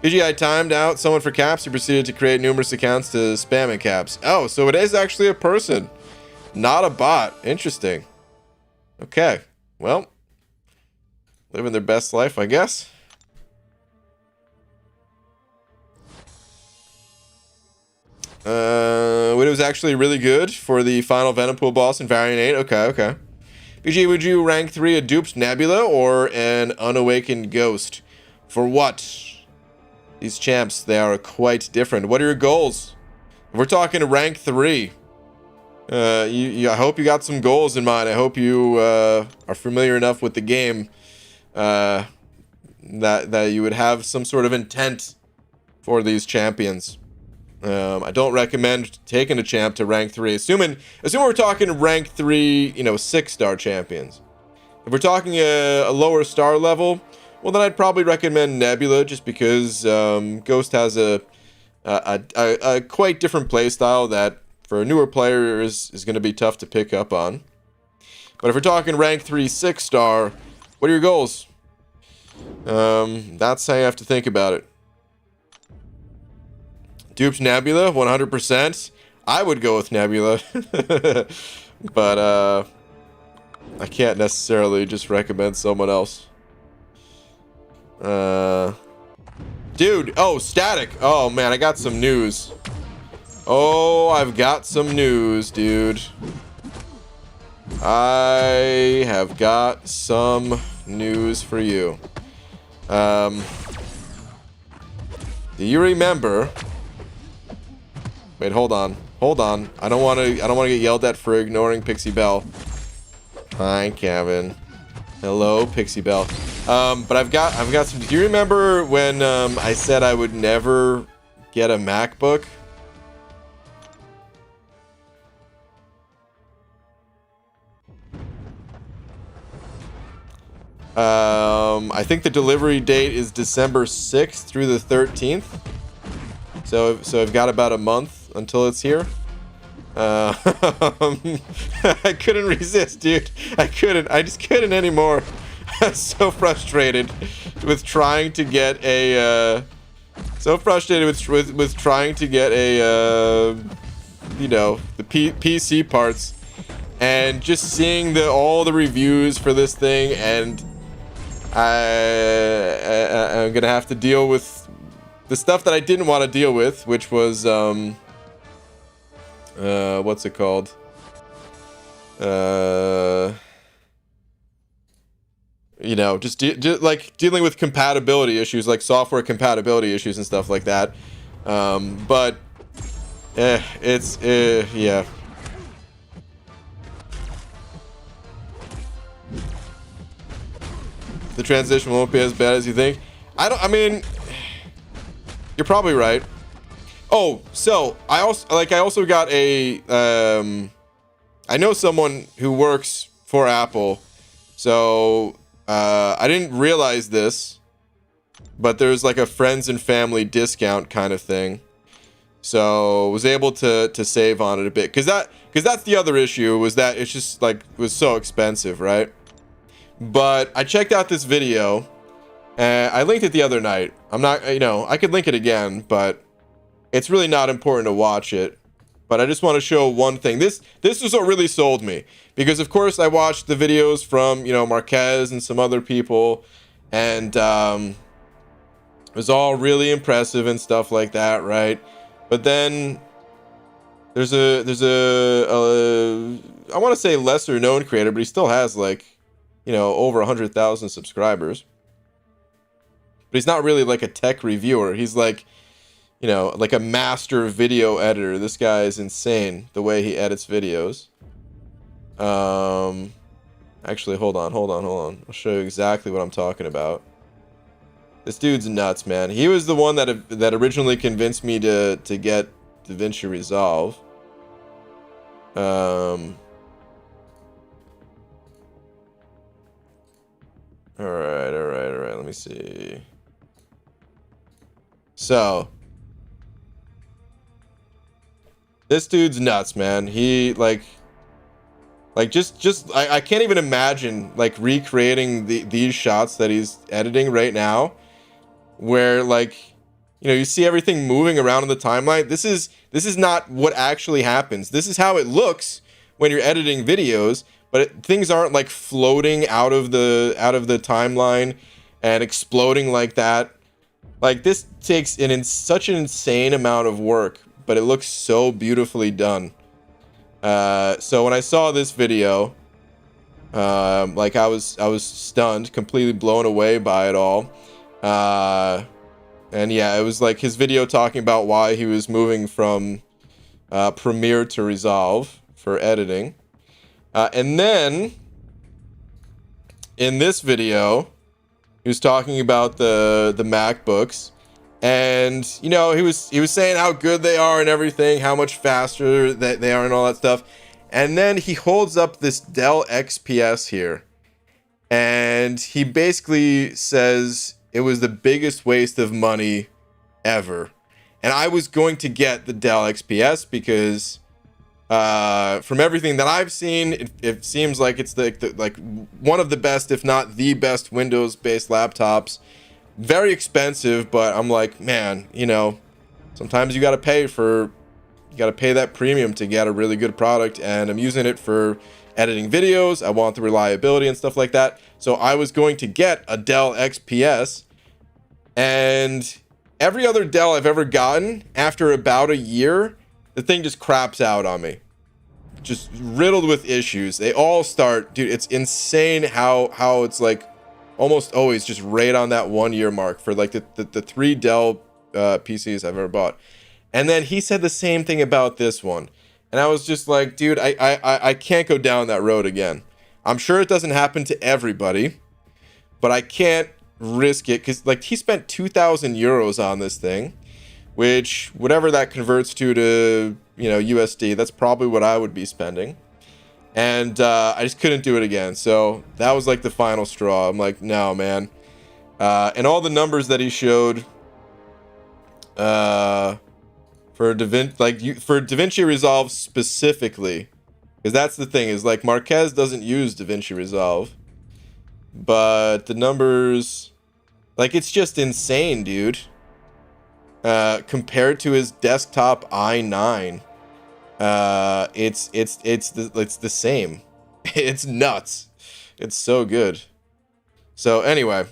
BGI timed out someone for caps who proceeded to create numerous accounts to spam in caps. Oh, so it is actually a person, not a bot. Interesting. Okay, well, living their best life, I guess. Widow's actually really good for the final Venompool boss in Variant 8. Okay. BG, would you rank 3 a duped Nebula or an unawakened ghost? For what? These champs, they are quite different. What are your goals? If we're talking rank 3, I hope you got some goals in mind. I hope you are familiar enough with the game that you would have some sort of intent for these champions. I don't recommend taking a champ to rank 3. Assuming we're talking rank 3, 6-star champions. If we're talking a lower star level, well, then I'd probably recommend Nebula, just because Ghost has a quite different playstyle that for a newer player is going to be tough to pick up on. But if we're talking rank 3 6-star, what are your goals? That's how you have to think about it. Duped Nebula, 100%. I would go with Nebula. But I can't necessarily just recommend someone else. Dude, oh, Static. Oh, man, I got some news. Oh, I've got some news, dude. I have got some news for you. Do you remember... Wait, hold on. I don't want to get yelled at for ignoring Pixie Belle. Hi, Kevin. Hello, Pixie Belle. But I've got some. Do you remember when I said I would never get a MacBook? I think the delivery date is December 6th through the 13th. So I've got about a month until it's here. I couldn't resist, dude. I just couldn't anymore. I'm so frustrated with trying to get a with trying to get a the PC parts, and just seeing all the reviews for this thing, and I'm gonna have to deal with the stuff that I didn't want to deal with, which was what's it called? Just like dealing with compatibility issues, like software compatibility issues and stuff like that. But yeah. The transition won't be as bad as you think. I mean, you're probably right. Oh, so I also got a I know someone who works for Apple, so I didn't realize this, but there's like a friends and family discount kind of thing. So was able to save on it a bit, because that's the other issue, was that it's just like was so expensive, right? But I checked out this video, and I linked it the other night. I'm not, I could link it again, but it's really not important to watch it. But I just want to show one thing. This is what really sold me, because of course I watched the videos from Marquez and some other people, and it was all really impressive and stuff like that, right? But then there's a I want to say lesser known creator, but he still has like over 100,000 subscribers. But he's not really like a tech reviewer. He's like like a master video editor. This guy is insane the way he edits videos. Actually, hold on. I'll show you exactly what I'm talking about. This dude's nuts, man. He was the one that originally convinced me to get DaVinci Resolve. All right. Let me see. So, this dude's nuts, man. He I can't even imagine like recreating these shots that he's editing right now, where you see everything moving around in the timeline. This is not what actually happens. This is how it looks when you're editing videos, but things aren't like floating out of the timeline and exploding like that. Like, this takes such an insane amount of work, but it looks so beautifully done. So when I saw this video, I was stunned, completely blown away by it all. And yeah, it was like his video talking about why he was moving from Premiere to Resolve for editing. And then in this video, he was talking about the MacBooks, and he was saying how good they are and everything, how much faster that they are and all that stuff. And then he holds up this Dell XPS here, and he basically says it was the biggest waste of money ever. And I was going to get the Dell XPS because from everything that I've seen, it seems like it's like one of the best, if not the best, Windows-based laptops. Very expensive, but I'm like, man, sometimes you gotta pay that premium to get a really good product, and I'm using it for editing videos. I want the reliability and stuff like that. So I was going to get a Dell XPS, and every other Dell I've ever gotten, after about a year, the thing just craps out on me. Just riddled with issues. They all start, dude, it's insane how it's like almost always just right on that 1 year mark for like the 3 Dell PCs I've ever bought. And then he said the same thing about this one. And I was just like, dude, I can't go down that road again. I'm sure it doesn't happen to everybody, but I can't risk it, because like he spent 2,000 euros on this thing, which whatever that converts to USD, that's probably what I would be spending. And I just couldn't do it again. So that was like the final straw. I'm like, no, man. And all the numbers that he showed for DaVinci Resolve specifically, because that's the thing, is like Marquez doesn't use DaVinci Resolve, but the numbers, like, it's just insane, dude. Compared to his desktop i9, it's the same. It's nuts. It's so good. So anyway,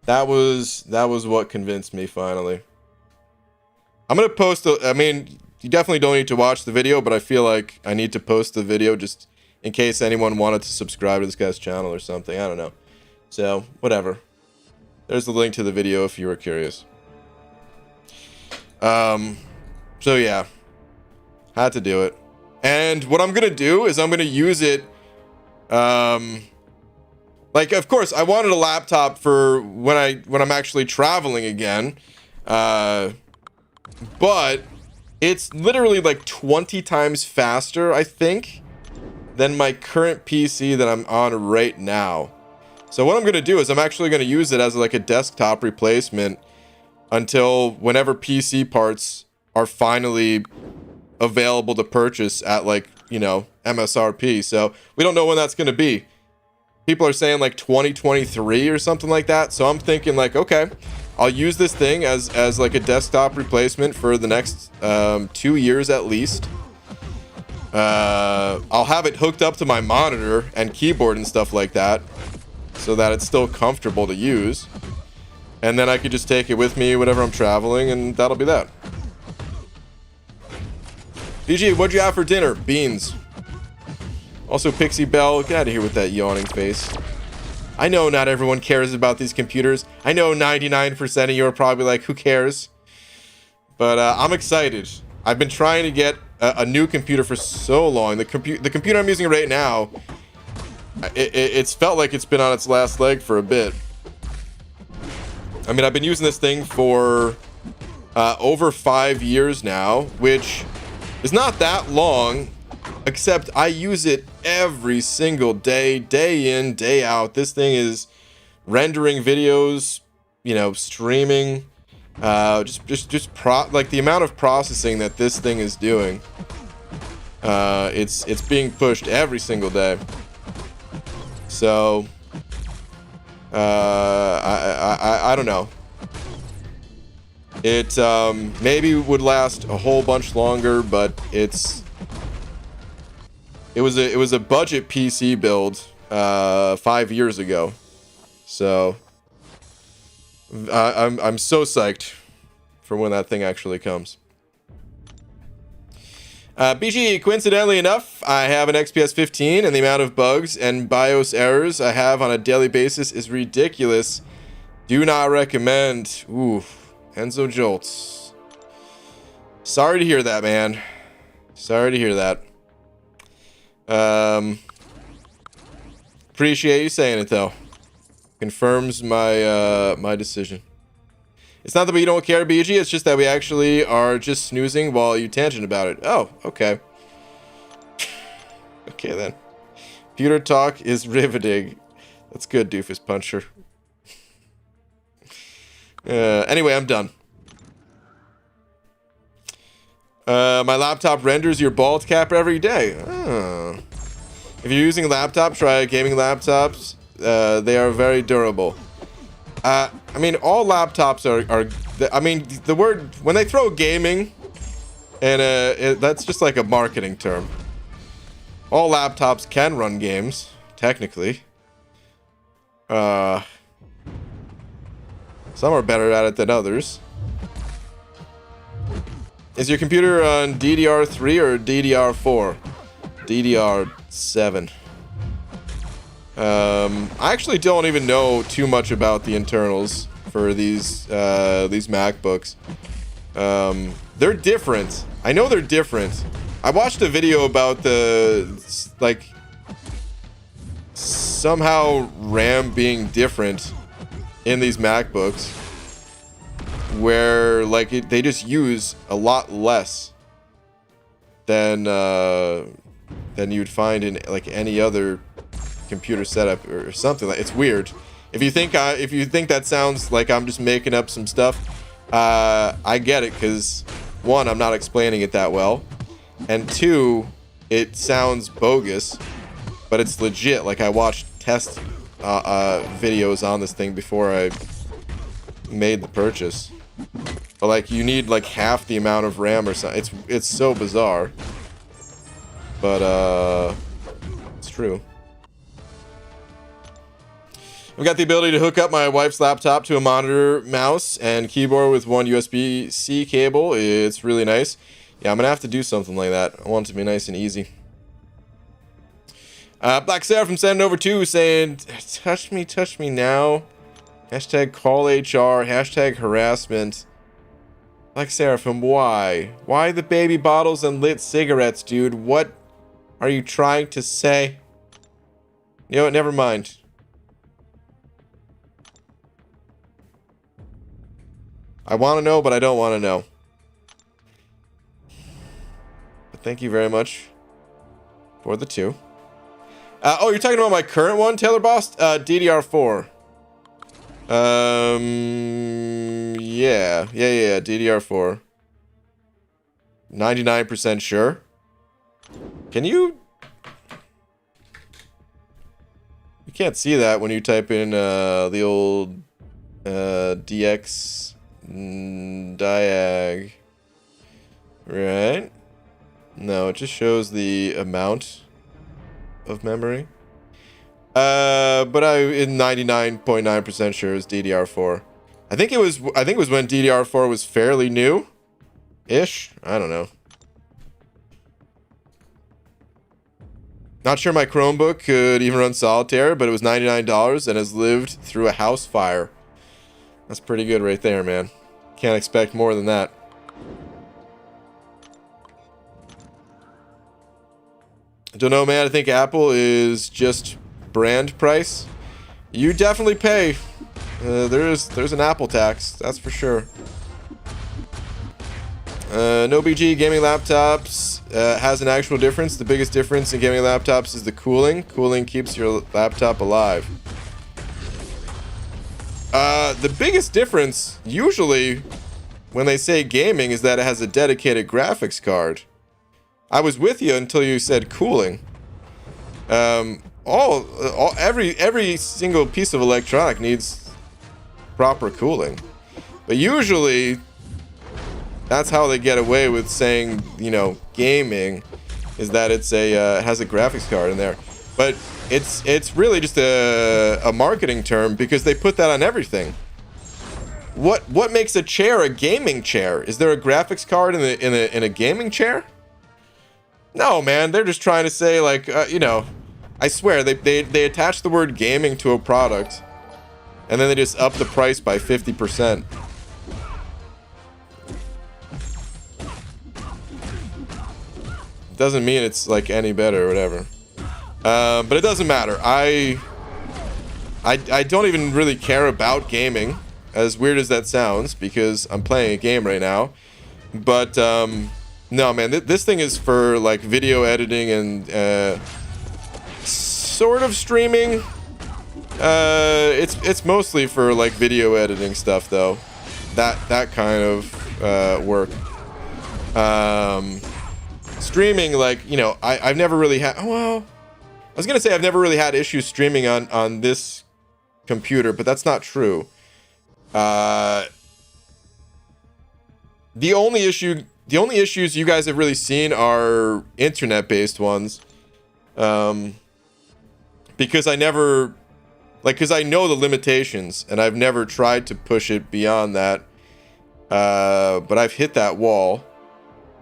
that was what convinced me finally. I'm gonna post I mean, you definitely don't need to watch the video, but I feel like I need to post the video just in case anyone wanted to subscribe to this guy's channel or something. I don't know. So whatever. There's the link to the video if you were curious. So yeah, had to do it. And what I'm gonna do is I'm gonna use it, like, of course I wanted a laptop for when I'm actually traveling again, but it's literally like 20 times faster, I think, than my current PC that I'm on right now. So what I'm going to do is I'm actually going to use it as like a desktop replacement until whenever PC parts are finally available to purchase at like, you know, MSRP. So we don't know when that's going to be. People are saying like 2023 or something like that. So I'm thinking like, okay, I'll use this thing as like a desktop replacement for the next 2 years at least. I'll have it hooked up to my monitor and keyboard and stuff like that so that it's still comfortable to use. And then I could just take it with me whenever I'm traveling, and that'll be that. PG, what'd you have for dinner? Beans. Also, Pixie Bell, get out of here with that yawning face. I know not everyone cares about these computers. I know 99% of you are probably like, who cares? But I'm excited. I've been trying to get a new computer for so long. The computer I'm using right now, it's felt like it's been on its last leg for a bit. I mean, I've been using this thing for over 5 years now, which is not that long, except I use it every single day, day in, day out. This thing is rendering videos, you know, streaming, like the amount of processing that this thing is doing. It's being pushed every single day. So I don't know. It maybe would last a whole bunch longer, but it was a budget PC build 5 years ago. So I'm so psyched for when that thing actually comes. BG, coincidentally enough, I have an XPS 15, and the amount of bugs and BIOS errors I have on a daily basis is ridiculous. Do not recommend. Ooh, Enzo Jolts. Sorry to hear that, man. Sorry to hear that. Appreciate you saying it, though. Confirms my my decision. It's not that we don't care, BG, it's just that we actually are just snoozing while you tangent about it. Oh, okay. Okay, then. Computer talk is riveting. That's good, Doofus Puncher. Anyway, I'm done. My laptop renders your bald cap every day. Oh. If you're using a laptop, try gaming laptops. They are very durable. I mean, all laptops are I mean, the word, when they throw gaming, and that's just like a marketing term. All laptops can run games, technically. Some are better at it than others. Is your computer on DDR3 or DDR4? DDR7. I actually don't even know too much about the internals for these MacBooks. They're different. I know they're different. I watched a video about the, like, somehow RAM being different in these MacBooks, where, like, they just use a lot less than you'd find in, like, any other computer setup or something. Like, it's weird. If you think that sounds like I'm just making up some stuff, I get it, because one, I'm not explaining it that well, and two, it sounds bogus, but it's legit. Like, I watched test videos on this thing before I made the purchase. But, like, you need like half the amount of RAM or something. It's so bizarre, but it's true. I've got the ability to hook up my wife's laptop to a monitor, mouse, and keyboard with one USB-C cable. It's really nice. Yeah, I'm gonna have to do something like that. I want it to be nice and easy. Black Sarah from Send Over 2 saying, touch me now. Hashtag call HR. Hashtag harassment. Black Seraphim, why? Why the baby bottles and lit cigarettes, dude? What are you trying to say? You know what? Never mind. I want to know, but I don't want to know. But thank you very much for the 2. Oh, you're talking about my current one, Taylor Boss? DDR4. Yeah, DDR4. 99% sure. Can you? You can't see that when you type in the old DX diag, right? No, it just shows the amount of memory. But I in 99.9% sure is DDR4. I think it was when DDR4 was fairly new ish. I don't know. Not sure my Chromebook could even run Solitaire, but it was $99 and has lived through a house fire. That's pretty good right there, man. Can't expect more than that. I don't know, man. I think Apple is just brand price. You definitely pay. There's an Apple tax, that's for sure. No BG gaming laptops has an actual difference. The biggest difference in gaming laptops is the cooling. Cooling keeps your laptop alive. The biggest difference usually when they say gaming is that it has a dedicated graphics card. I was with you until you said cooling. Every single piece of electronic needs proper cooling, but usually that's how they get away with saying, you know, gaming, is that it's it has a graphics card in there. But it's really just a marketing term because they put that on everything. What makes a chair a gaming chair? Is there a graphics card in a gaming chair? No, man. They're just trying to say, like, you know, I swear they attach the word gaming to a product, and then they just up the price by 50%. Doesn't mean it's like any better or whatever. But it doesn't matter. I don't even really care about gaming, as weird as that sounds, because I'm playing a game right now. But no, man, this thing is for like video editing and sort of streaming. It's mostly for like video editing stuff though. That kind of work. Streaming, like, you know, I've never really had, well, I was gonna say I've never really had issues streaming on this computer, but that's not true. The only issues you guys have really seen are internet-based ones. Because I never, like, because I know the limitations, and I've never tried to push it beyond that. But I've hit that wall.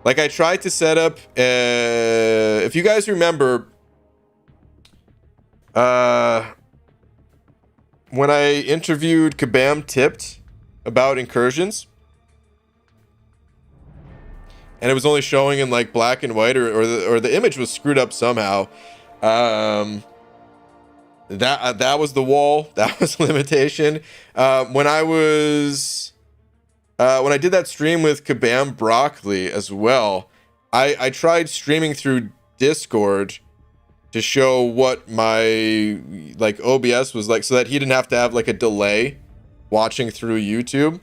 Like, I tried to set up, if you guys remember, when I interviewed Kabam Tipped about incursions, and it was only showing in like black and white, or the image was screwed up somehow. That was the wall. That was limitation. When I did that stream with Kabam Broccoli as well, I tried streaming through Discord to show what my like OBS was like, so that he didn't have to have like a delay watching through YouTube.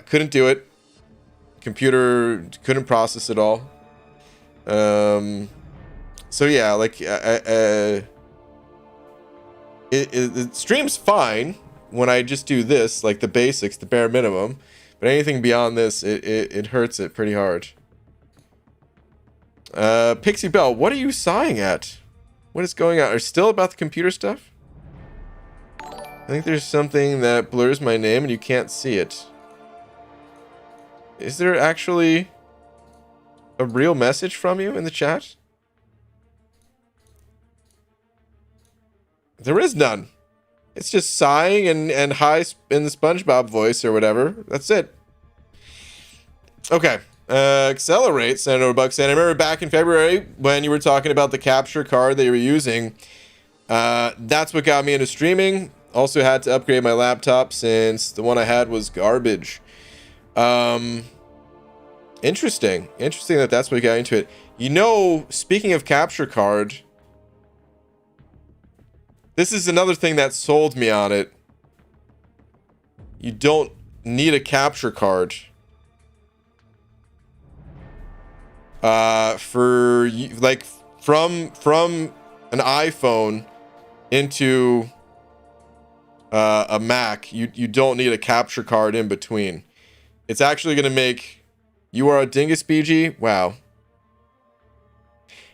Couldn't do it. Computer couldn't process it all. So yeah, like it streams fine when I just do this, like the basics, the bare minimum. But anything beyond this, it hurts it pretty hard. Pixie Bell, what are you sighing at? What is going on? Are you still about the computer stuff? I think there's something that blurs my name and you can't see it. Is there actually a real message from you in the chat? There is none. It's just sighing and hi in the SpongeBob voice or whatever. That's it. Okay. Accelerate, Senator Bucks. And I remember back in February when you were talking about the capture card that you were using. That's what got me into streaming. Also had to upgrade my laptop since the one I had was garbage. Interesting that that's what got into it. You know, speaking of capture card, This is another thing that sold me on it. You don't need a capture card. For like from an iPhone into a Mac, you don't need a capture card in between. It's actually going to make... You are a dingus, BG? Wow.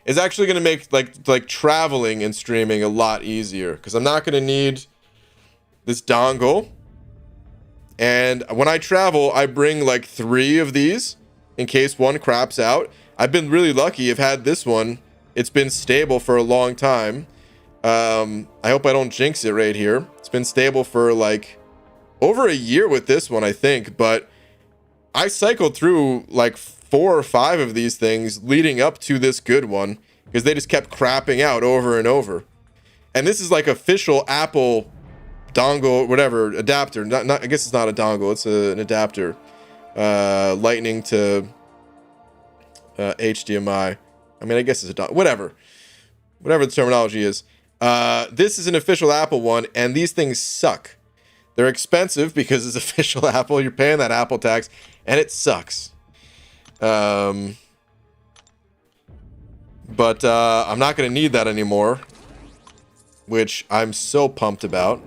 It's actually going to make like traveling and streaming a lot easier, because I'm not going to need this dongle. And when I travel, I bring like 3 of these in case one craps out. I've been really lucky. I've had this one. It's been stable for a long time. I hope I don't jinx it right here. It's been stable for like over a year with this one, I think. But I cycled through like 4 or 5 of these things leading up to this good one, because they just kept crapping out over and over. And this is like official Apple dongle, whatever, adapter. Not I guess it's not a dongle, it's an adapter. Lightning to HDMI. I mean, I guess it's a dongle. Whatever the terminology is. This is an official Apple one, and these things suck. They're expensive because it's official Apple. You're paying that Apple tax, and it sucks. But I'm not going to need that anymore, which I'm so pumped about.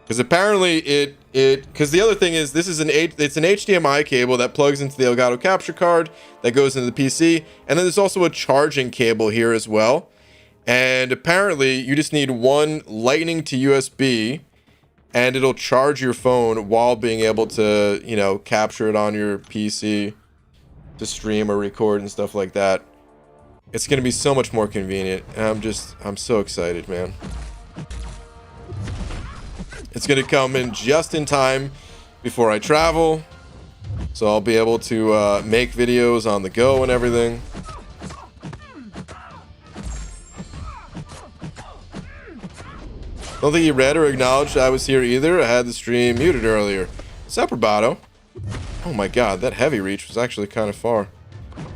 Because apparently because the other thing is, this is it's an HDMI cable that plugs into the Elgato capture card that goes into the PC, and then there's also a charging cable here as well. And apparently you just need one lightning to USB, and it'll charge your phone while being able to, you know, capture it on your PC to stream or record and stuff like that. It's going to be so much more convenient, and I'm so excited, man. It's going to come in just in time before I travel, so I'll be able to make videos on the go and everything. Don't think he read or acknowledged I was here either. I had the stream muted earlier. What's up, Roboto? Oh my god, that heavy reach was actually kind of far.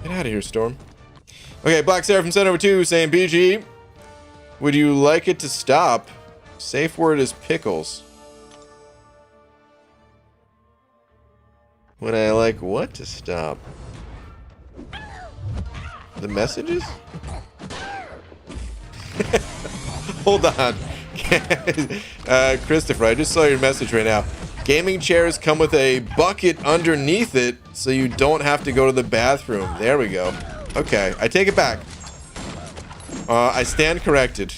Get out of here, Storm. Okay, Black Seraphim sent over 2 saying, BG, would you like it to stop? Safe word is pickles. Would I like what to stop? The messages? Hold on. Christopher, I just saw your message right now. Gaming chairs come with a bucket underneath it, so you don't have to go to the bathroom. There we go. Okay, I take it back. I stand corrected.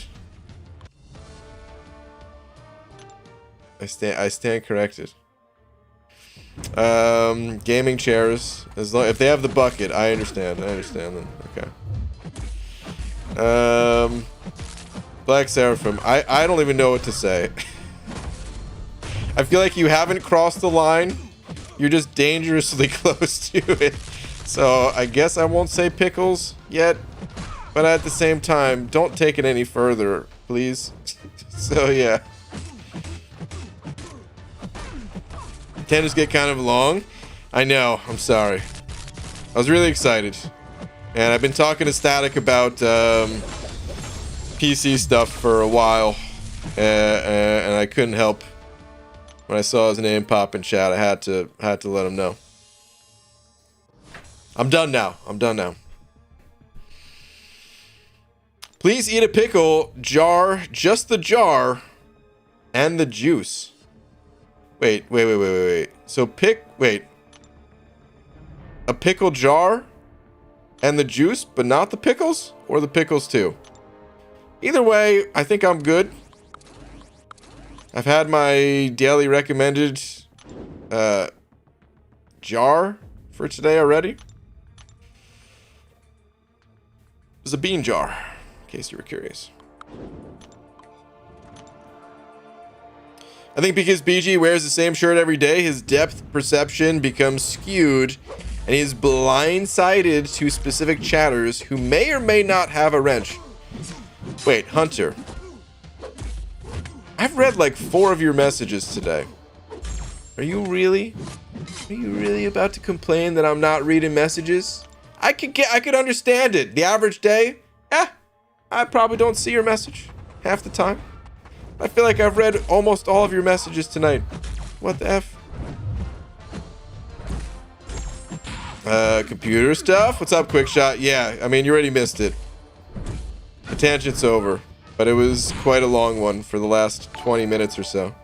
I stand corrected. Gaming chairs, if they have the bucket, I understand then. Okay. Black Seraphim, I don't even know what to say. I feel like you haven't crossed the line. You're just dangerously close to it. So I guess I won't say pickles yet. But at the same time, don't take it any further, please. So yeah. Tenders get kind of long. I know, I'm sorry. I was really excited. And I've been talking to Static about PC stuff for a while, and I couldn't help when I saw his name pop in chat. I had to let him know. I'm done now. Please eat a pickle jar, just the jar, and the juice. Wait. So a pickle jar and the juice, but not the pickles, or the pickles too? Either way, I think I'm good. I've had my daily recommended jar for today already. It was a bean jar, in case you were curious. I think because BG wears the same shirt every day, his depth perception becomes skewed, and he is blindsided to specific chatters who may or may not have a wrench. Wait, Hunter. I've read like 4 of your messages today. Are you really about to complain that I'm not reading messages? I could understand it. The average day, I probably don't see your message. half the time. I feel like I've read almost all of your messages tonight. What the F? Computer stuff? What's up, Quickshot? Yeah, I mean, you already missed it. The tangent's over. But it was quite a long one for the last 20 minutes or so.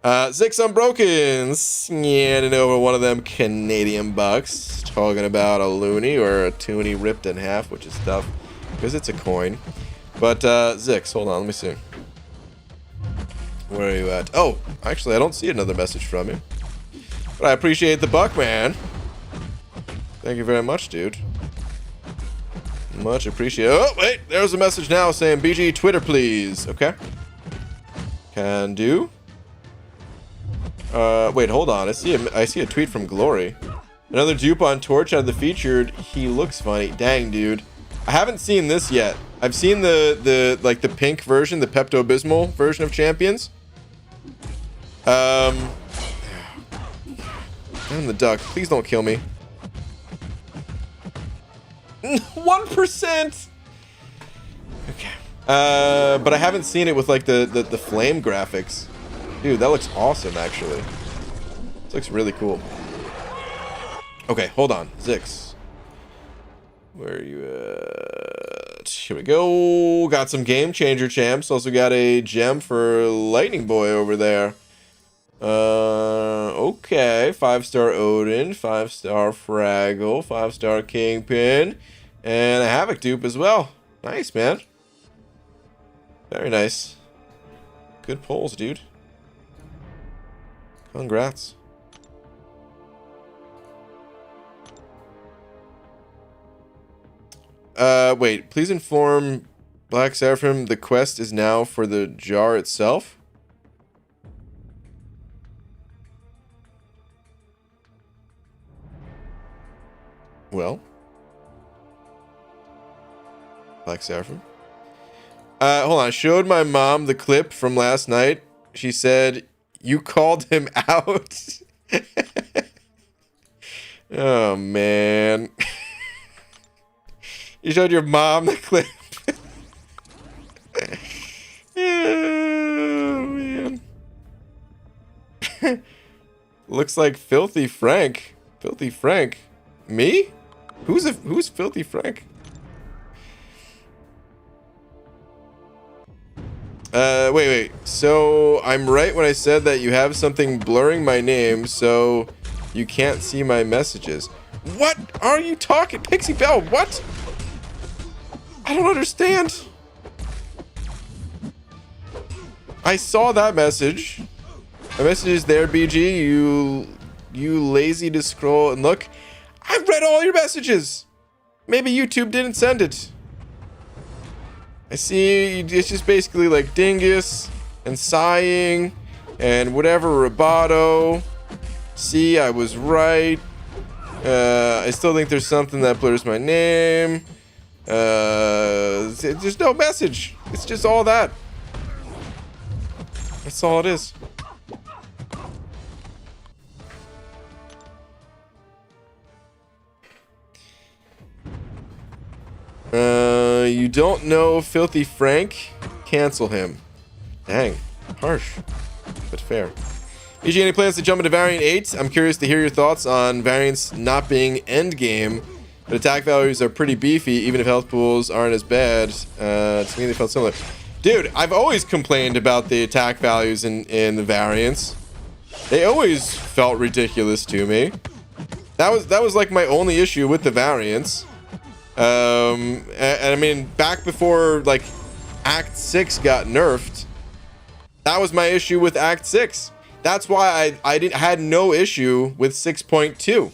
Zix Unbroken. Scanning over one of them Canadian bucks. Talking about a loony or a toonie ripped in half, which is tough. Because it's a coin. But, Zix, hold on, let me see. Where are you at? Oh, actually, I don't see another message from you. But I appreciate the buck, man. Thank you very much, dude. Much appreciated. Oh, wait, there's a message now saying BG Twitter, please. Okay. Can do. Wait, hold on. I see a tweet from Glory. Another dupe on Torch out of the featured. He looks funny. Dang, dude. I haven't seen this yet. I've seen the pink version, the Pepto-Bismol version of Champions. I'm the duck. Please don't kill me. 1%. Okay. But I haven't seen it with like the flame graphics. Dude, that looks awesome actually. This looks really cool. Okay, hold on. Zix. Where are you at? Here we go. Got some Game Changer champs. Also got a gem for Lightning Boy over there. Okay. 5-star Odin, 5-star Fraggle, 5-star Kingpin, and a Havoc dupe as well. Nice, man. Very nice. Good pulls, dude. Congrats. Wait, please inform Black Seraphim the quest is now for the jar itself. Well, Black Seraphim. Hold on. I showed my mom the clip from last night. She said, you called him out. Oh, man. You showed your mom the clip. Oh, man. Looks like Filthy Frank. Filthy Frank. Me? Who's Filthy Frank? Wait. So I'm right when I said that you have something blurring my name so you can't see my messages. What are you talking? Pixie Bell, what? I don't understand. I saw that message. My message is there, BG. You lazy to scroll and look. I read all your messages. Maybe YouTube didn't send it. I see it's just basically like dingus and sighing and whatever Roboto. See, I was right. I still think there's something that blurs my name. There's no message. It's just all that. That's all it is. You don't know Filthy Frank? Cancel him. Dang. Harsh. But fair. BG, any plans to jump into Variant 8? I'm curious to hear your thoughts on variants not being endgame, but attack values are pretty beefy, even if health pools aren't as bad. To me, they felt similar. Dude, I've always complained about the attack values in the variants. They always felt ridiculous to me. That was like my only issue with the variants. And I mean, back before like Act 6 got nerfed, that was my issue with Act 6. That's why I had no issue with 6.2.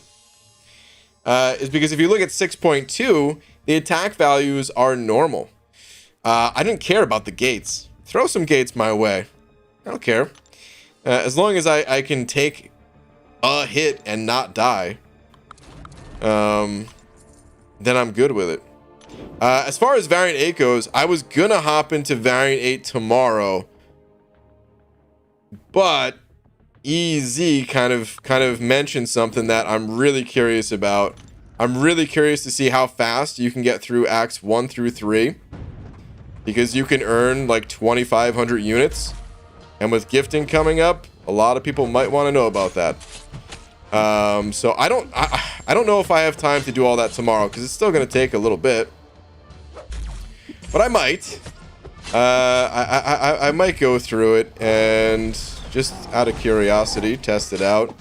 Is because if you look at 6.2, the attack values are normal. I didn't care about the gates. Throw some gates my way. I don't care. As long as I can take a hit and not die. Then I'm good with it. As far as Variant 8 goes, I was gonna hop into Variant 8 tomorrow, but EZ kind of mentioned something that I'm really curious about. I'm really curious to see how fast you can get through Acts 1 through 3. because you can earn like 2,500 units. And with gifting coming up, a lot of people might want to know about that. So I don't know if I have time to do all that tomorrow, because it's still going to take a little bit. But I might. I might go through it and just out of curiosity test it out.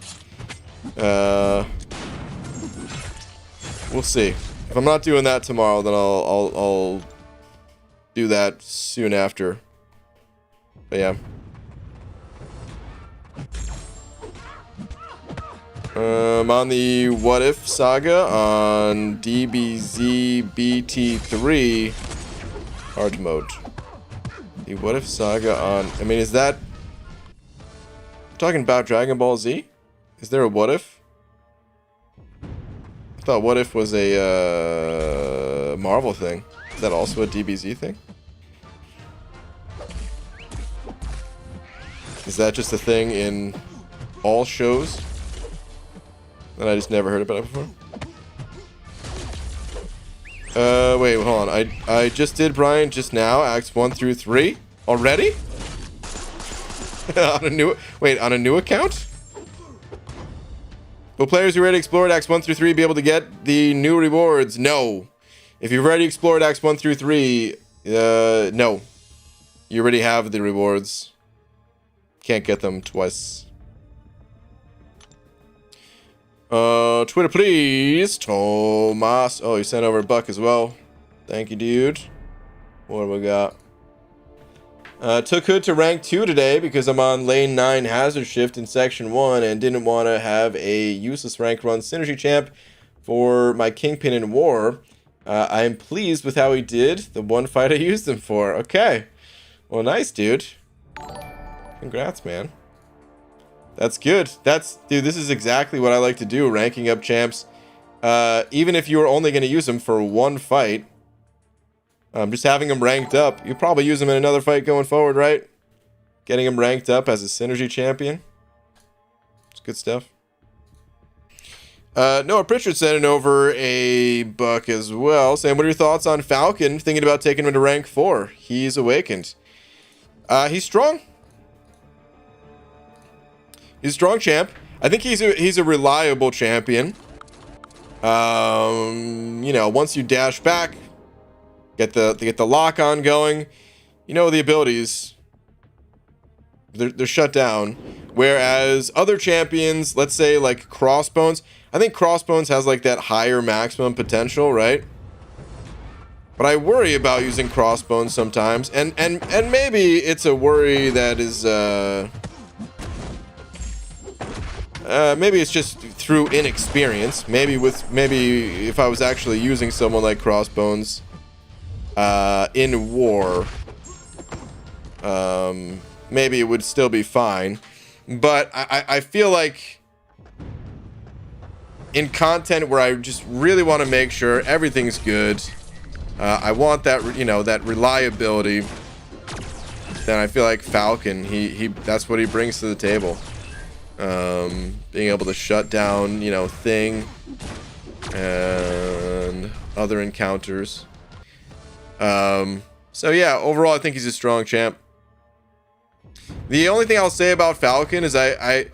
We'll see. If I'm not doing that tomorrow, then I'll do that soon after. But yeah. On the What If saga on DBZ BT3 hard mode. The What If saga on, I mean, is that, I'm talking about Dragon Ball Z? Is there a What If? I thought What If was a Marvel thing. Is that also a DBZ thing? Is that just a thing in all shows? And I just never heard about it before. Wait, hold on. I just did, Brian, just now, Acts 1 through 3 already? on a new account? Will players who already explored Acts 1 through 3 be able to get the new rewards? No. If you've already explored Acts 1 through 3, no. You already have the rewards. Can't get them twice. Twitter, please. Tomas. Oh, you sent over a buck as well. Thank you, dude. What do we got? Took Hood to rank 2 today because I'm on lane 9 hazard shift in section 1 and didn't want to have a useless rank run synergy champ for my Kingpin in war. I am pleased with how he did the one fight I used him for. Okay. Well, nice, dude. Congrats, man. That's good. Dude, this is exactly what I like to do, ranking up champs. Even if you were only going to use them for one fight, just having them ranked up. You probably use them in another fight going forward, right? Getting them ranked up as a synergy champion. It's good stuff. Noah Pritchard sending over a buck as well, saying, what are your thoughts on Falcon? Thinking about taking him to rank 4. He's awakened. He's strong. He's a strong champ. I think he's a reliable champion. You know, once you dash back, get the lock on going, you know, the abilities, they're shut down. Whereas other champions, let's say like Crossbones, I think Crossbones has like that higher maximum potential, right? But I worry about using Crossbones sometimes, and maybe it's a worry that is maybe it's just through inexperience. Maybe if I was actually using someone like Crossbones in war, maybe it would still be fine. But I feel like in content where I just really want to make sure everything's good, I want that, you know, that reliability. Then I feel like Falcon, he that's what he brings to the table. Being able to shut down, you know, Thing and other encounters. So yeah, overall I think he's a strong champ. The only thing I'll say about Falcon is I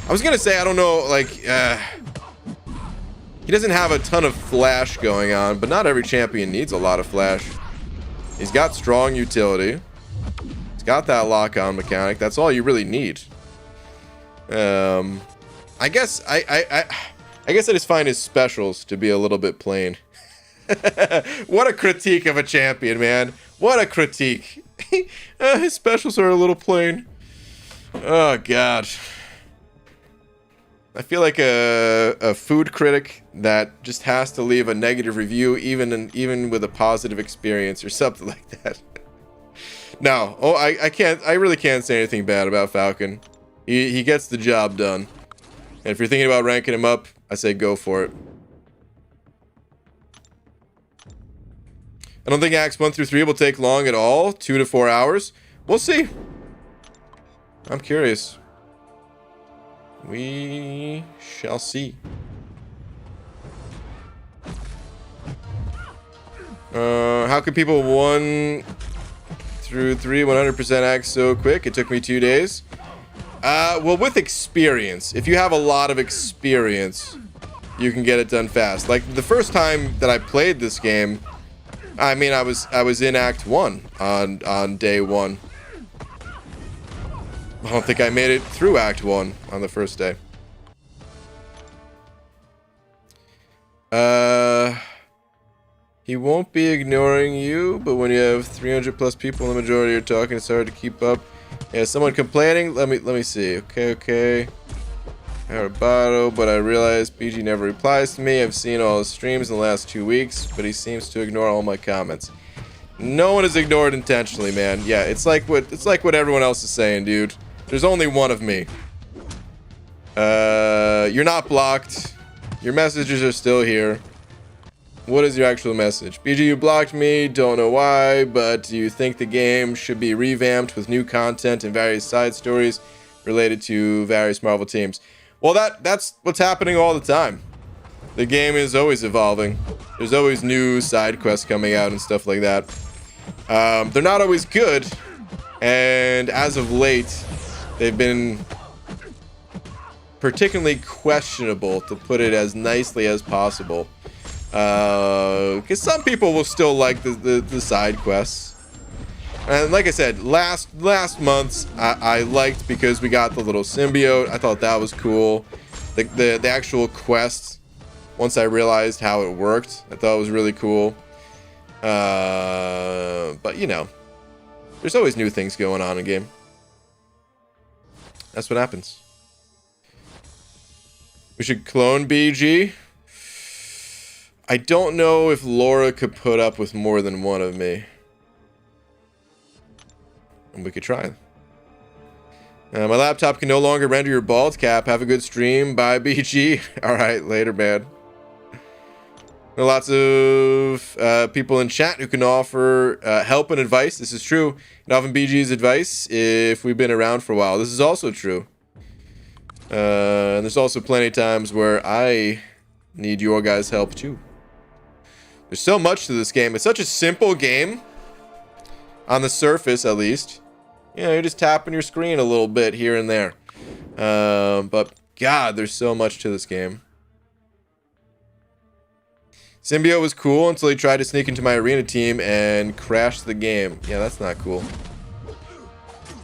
was gonna say, I don't know, like, he doesn't have a ton of flash going on, but not every champion needs a lot of flash. He's got strong utility. He's got that lock-on mechanic. That's all you really need. I guess I guess I just find his specials to be a little bit plain. What a critique of a champion, man. What a critique. His specials are a little plain. Oh, God. I feel like a food critic that just has to leave a negative review, even with a positive experience or something like that. No, I really can't say anything bad about Falcon. He gets the job done. And if you're thinking about ranking him up, I say go for it. I don't think Acts 1 through 3 will take long at all. 2 to 4 hours. We'll see. I'm curious. We shall see. How could people 1 through 3 100% act so quick? It took me 2 days. Well, with experience. If you have a lot of experience, you can get it done fast. Like the first time that I played this game, I mean, I was in Act 1 on day 1. I don't think I made it through Act 1 on the first day. He won't be ignoring you, but when you have 300 plus people and the majority are talking, it's hard to keep up. Yeah, someone complaining? Let me see. Okay. Arabato, but I realized BG never replies to me. I've seen all his streams in the last 2 weeks, but he seems to ignore all my comments. No one is ignored intentionally, man. Yeah, it's like what everyone else is saying, dude. There's only one of me. You're not blocked. Your messages are still here. What is your actual message? BG, you blocked me, don't know why, but do you think the game should be revamped with new content and various side stories related to various Marvel teams? Well, that's what's happening all the time. The game is always evolving. There's always new side quests coming out and stuff like that. They're not always good, and as of late, they've been particularly questionable, to put it as nicely as possible. Because some people will still like the side quests, and like I said, last month's I liked because we got the little symbiote. I thought that was cool. The actual quest, once I realized how it worked, I thought it was really cool. But you know, there's always new things going on in game. That's what happens. We should clone BG. I don't know if Laura could put up with more than one of me. And we could try. My laptop can no longer render your bald cap. Have a good stream. Bye, BG. Alright, later, man. There are lots of people in chat who can offer help and advice. This is true. And often BG's advice if we've been around for a while. This is also true. And there's also plenty of times where I need your guys' help too. There's so much to this game. It's such a simple game. On the surface, at least. You know, you're just tapping your screen a little bit here and there. But, God, there's so much to this game. Symbiote was cool until he tried to sneak into my arena team and crash the game. Yeah, that's not cool.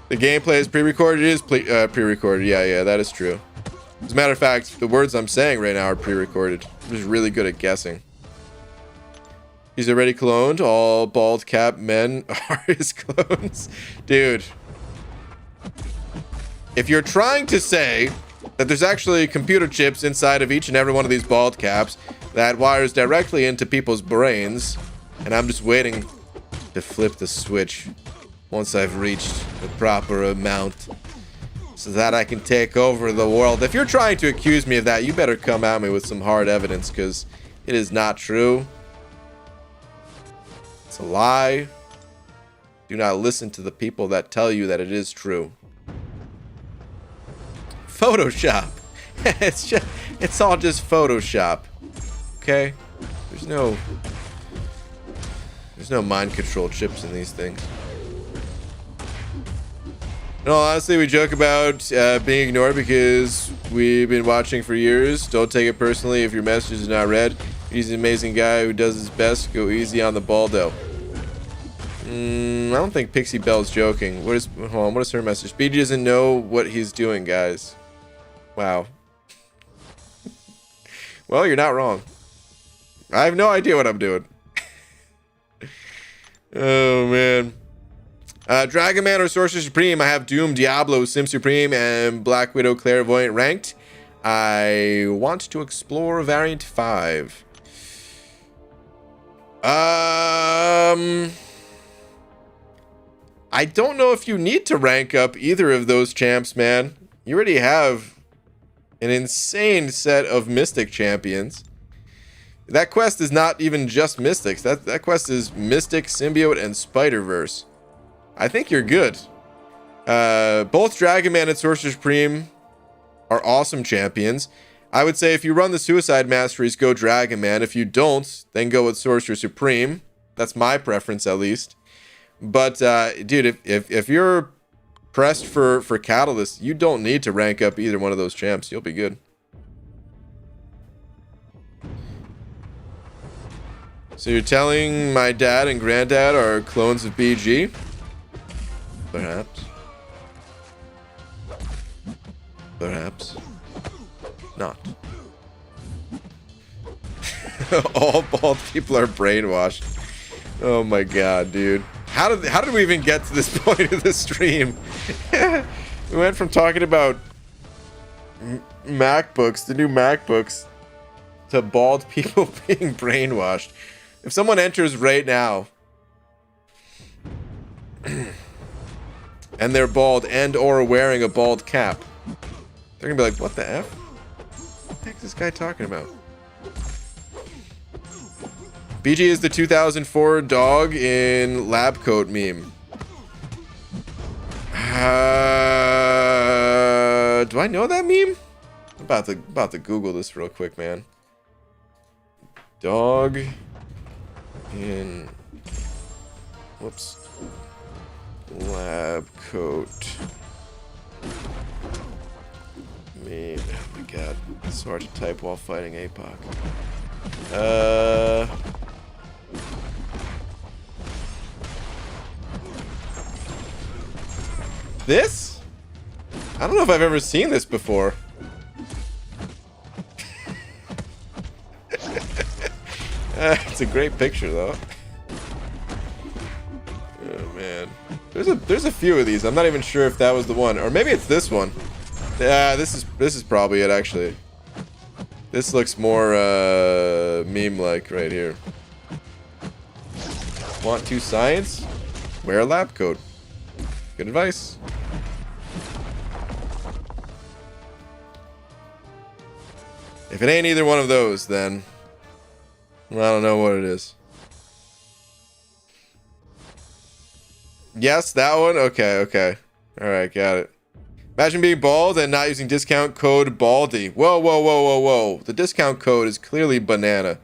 The gameplay is pre-recorded. It is pre-recorded. Yeah, that is true. As a matter of fact, the words I'm saying right now are pre-recorded. I'm just really good at guessing. He's already cloned. All bald cap men are his clones. Dude. If you're trying to say that there's actually computer chips inside of each and every one of these bald caps that wires directly into people's brains, and I'm just waiting to flip the switch once I've reached the proper amount so that I can take over the world. If you're trying to accuse me of that, you better come at me with some hard evidence, because it is not true. It's a lie. Do not listen to the people that tell you that it is true. Photoshop. It's all just Photoshop. Okay? There's no mind control chips in these things. No, honestly, we joke about being ignored because we've been watching for years. Don't take it personally if your message is not read. He's an amazing guy who does his best. Go easy on the Baldo. I don't think Pixie Bell's joking. Hold on, what is her message? BG doesn't know what he's doing, guys. Wow. Well, you're not wrong. I have no idea what I'm doing. Oh, man. Dragon Man or Sorcerer Supreme. I have Doom, Diablo, Sim Supreme, and Black Widow Clairvoyant ranked. I want to explore Variant 5. I don't know if you need to rank up either of those champs, man. You already have an insane set of Mystic champions. That quest is not even just Mystics. That quest is Mystic, Symbiote, and Spider-Verse. I think you're good. Both Dragon Man and Sorcerer Supreme are awesome champions. I would say if you run the Suicide Masteries, go Dragon Man. If you don't, then go with Sorcerer Supreme. That's my preference, at least. But, dude, if you're pressed for Catalyst, you don't need to rank up either one of those champs. You'll be good. So you're telling my dad and granddad are clones of BG? Perhaps. Perhaps. Not. All bald people are brainwashed. Oh my god, dude. How did we even get to this point of the stream? We went from talking about MacBooks, the new MacBooks, to bald people being brainwashed. If someone enters right now and they're bald and or wearing a bald cap, they're gonna be like, what the F? What the heck is this guy talking about? BG is the 2004 dog in lab coat meme. Do I know that meme? I'm about to Google this real quick, man. Dog in, whoops, lab coat meme. Oh my god, it's hard to type while fighting APOC. This? I don't know if I've ever seen this before. It's a great picture, though. Oh man, there's a few of these. I'm not even sure if that was the one, or maybe it's this one. Yeah, this is probably it actually. This looks more meme-like right here. Want to science? Wear a lab coat. Good advice. If it ain't either one of those, then I don't know what it is. Yes, that one? Okay. Alright, got it. Imagine being bald and not using discount code BALDY. Whoa. The discount code is clearly banana,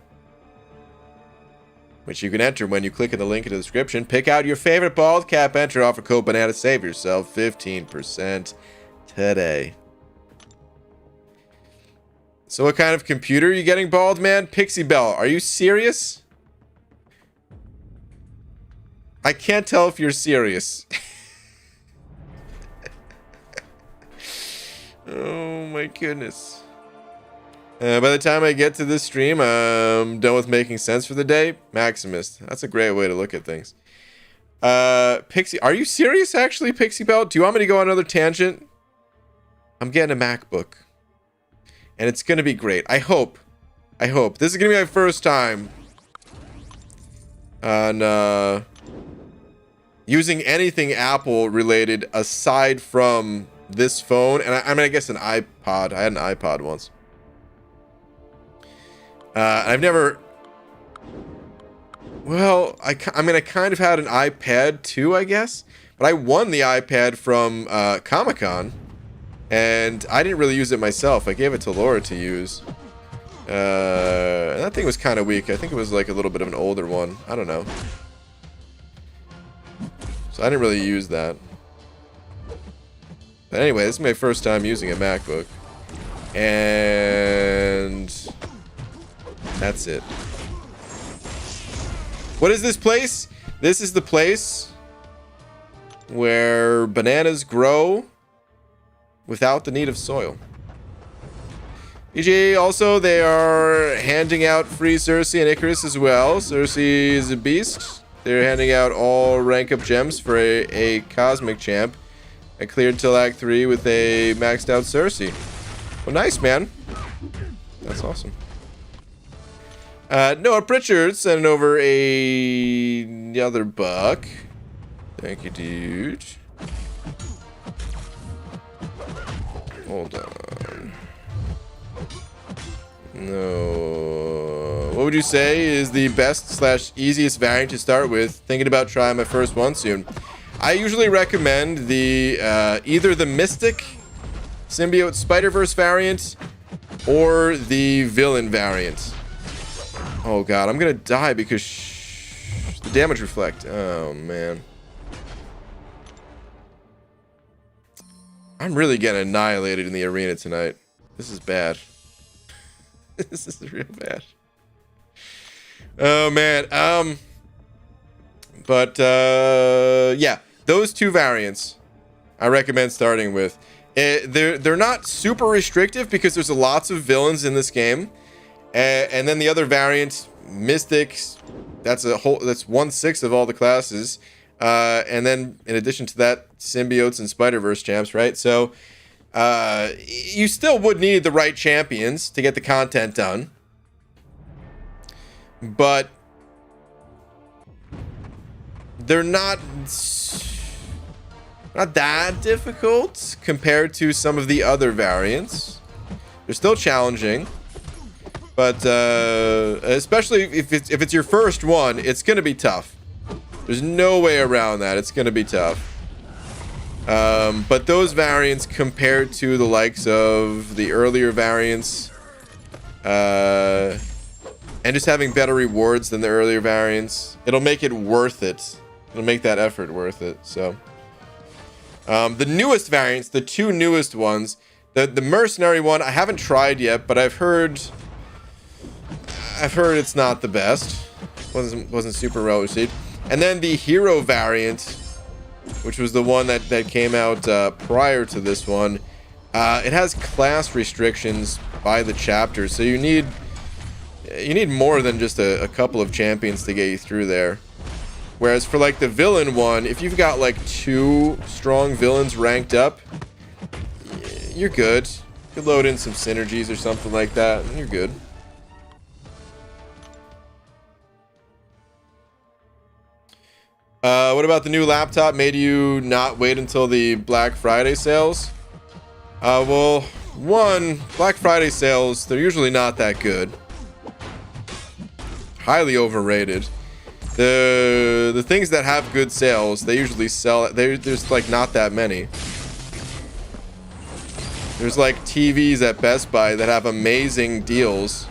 which you can enter when you click on the link in the description. Pick out your favorite bald cap, enter offer code banana, save yourself 15% today. So what kind of computer are you getting, bald man? Pixie Bell, are you serious? I can't tell if you're serious. Oh my goodness. By the time I get to this stream, I'm done with making sense for the day. Maximus. That's a great way to look at things. Pixie, are you serious actually, Pixie Bell? Do you want me to go on another tangent? I'm getting a MacBook. And it's going to be great. I hope. This is going to be my first time on using anything Apple related aside from this phone. And I mean, I guess an iPod. I had an iPod once. I've never... Well, I mean, I kind of had an iPad too, I guess. But I won the iPad from Comic-Con. And I didn't really use it myself. I gave it to Laura to use. And that thing was kind of weak. I think it was like a little bit of an older one. I don't know. So I didn't really use that. But anyway, this is my first time using a MacBook. And that's it. What is this place? This is the place where bananas grow without the need of soil. BG, also, they are handing out free Sersi and Icarus as well. Sersi is a beast. They're handing out all rank up gems for a Cosmic Champ. I cleared till Act 3 with a maxed out Sersi. Well, nice, man. That's awesome. Noah Pritchard sending over another buck. Thank you, dude. Hold on. No. What would you say is the best / easiest variant to start with? Thinking about trying my first one soon. I usually recommend the either the Mystic symbiote Spider-Verse variant or the villain variant. Oh god, I'm gonna die because the damage reflect. Oh man. I'm really getting annihilated in the arena tonight. This is bad. This is real bad. Oh man. Yeah, those two variants I recommend starting with. They're not super restrictive because there's lots of villains in this game. And then the other variant, Mystics, that's 1/6 of all the classes. And then in addition to that, symbiotes and Spider-Verse champs, right? So you still would need the right champions to get the content done. But they're not that difficult compared to some of the other variants. They're still challenging, but especially if it's your first one, it's gonna be tough. There's no way around that. It's gonna be tough. But those variants compared to the likes of the earlier variants, and just having better rewards than the earlier variants, it'll make it worth it. It'll make that effort worth it. So the newest variants, the two newest ones, the mercenary one I haven't tried yet, but I've heard it's not the best. Wasn't super well received. And then the hero variant, which was the one that came out prior to this one, it has class restrictions by the chapter, so you need more than just a couple of champions to get you through there. Whereas for like the villain one, if you've got like 2 strong villains ranked up, you're good. You could load in some synergies or something like that, and you're good. What about the new laptop made you not wait until the Black Friday sales? Well, one, Black Friday sales, they're usually not that good. Highly overrated. The things that have good sales, they usually sell. There's like not that many. There's like TVs at Best Buy that have amazing deals,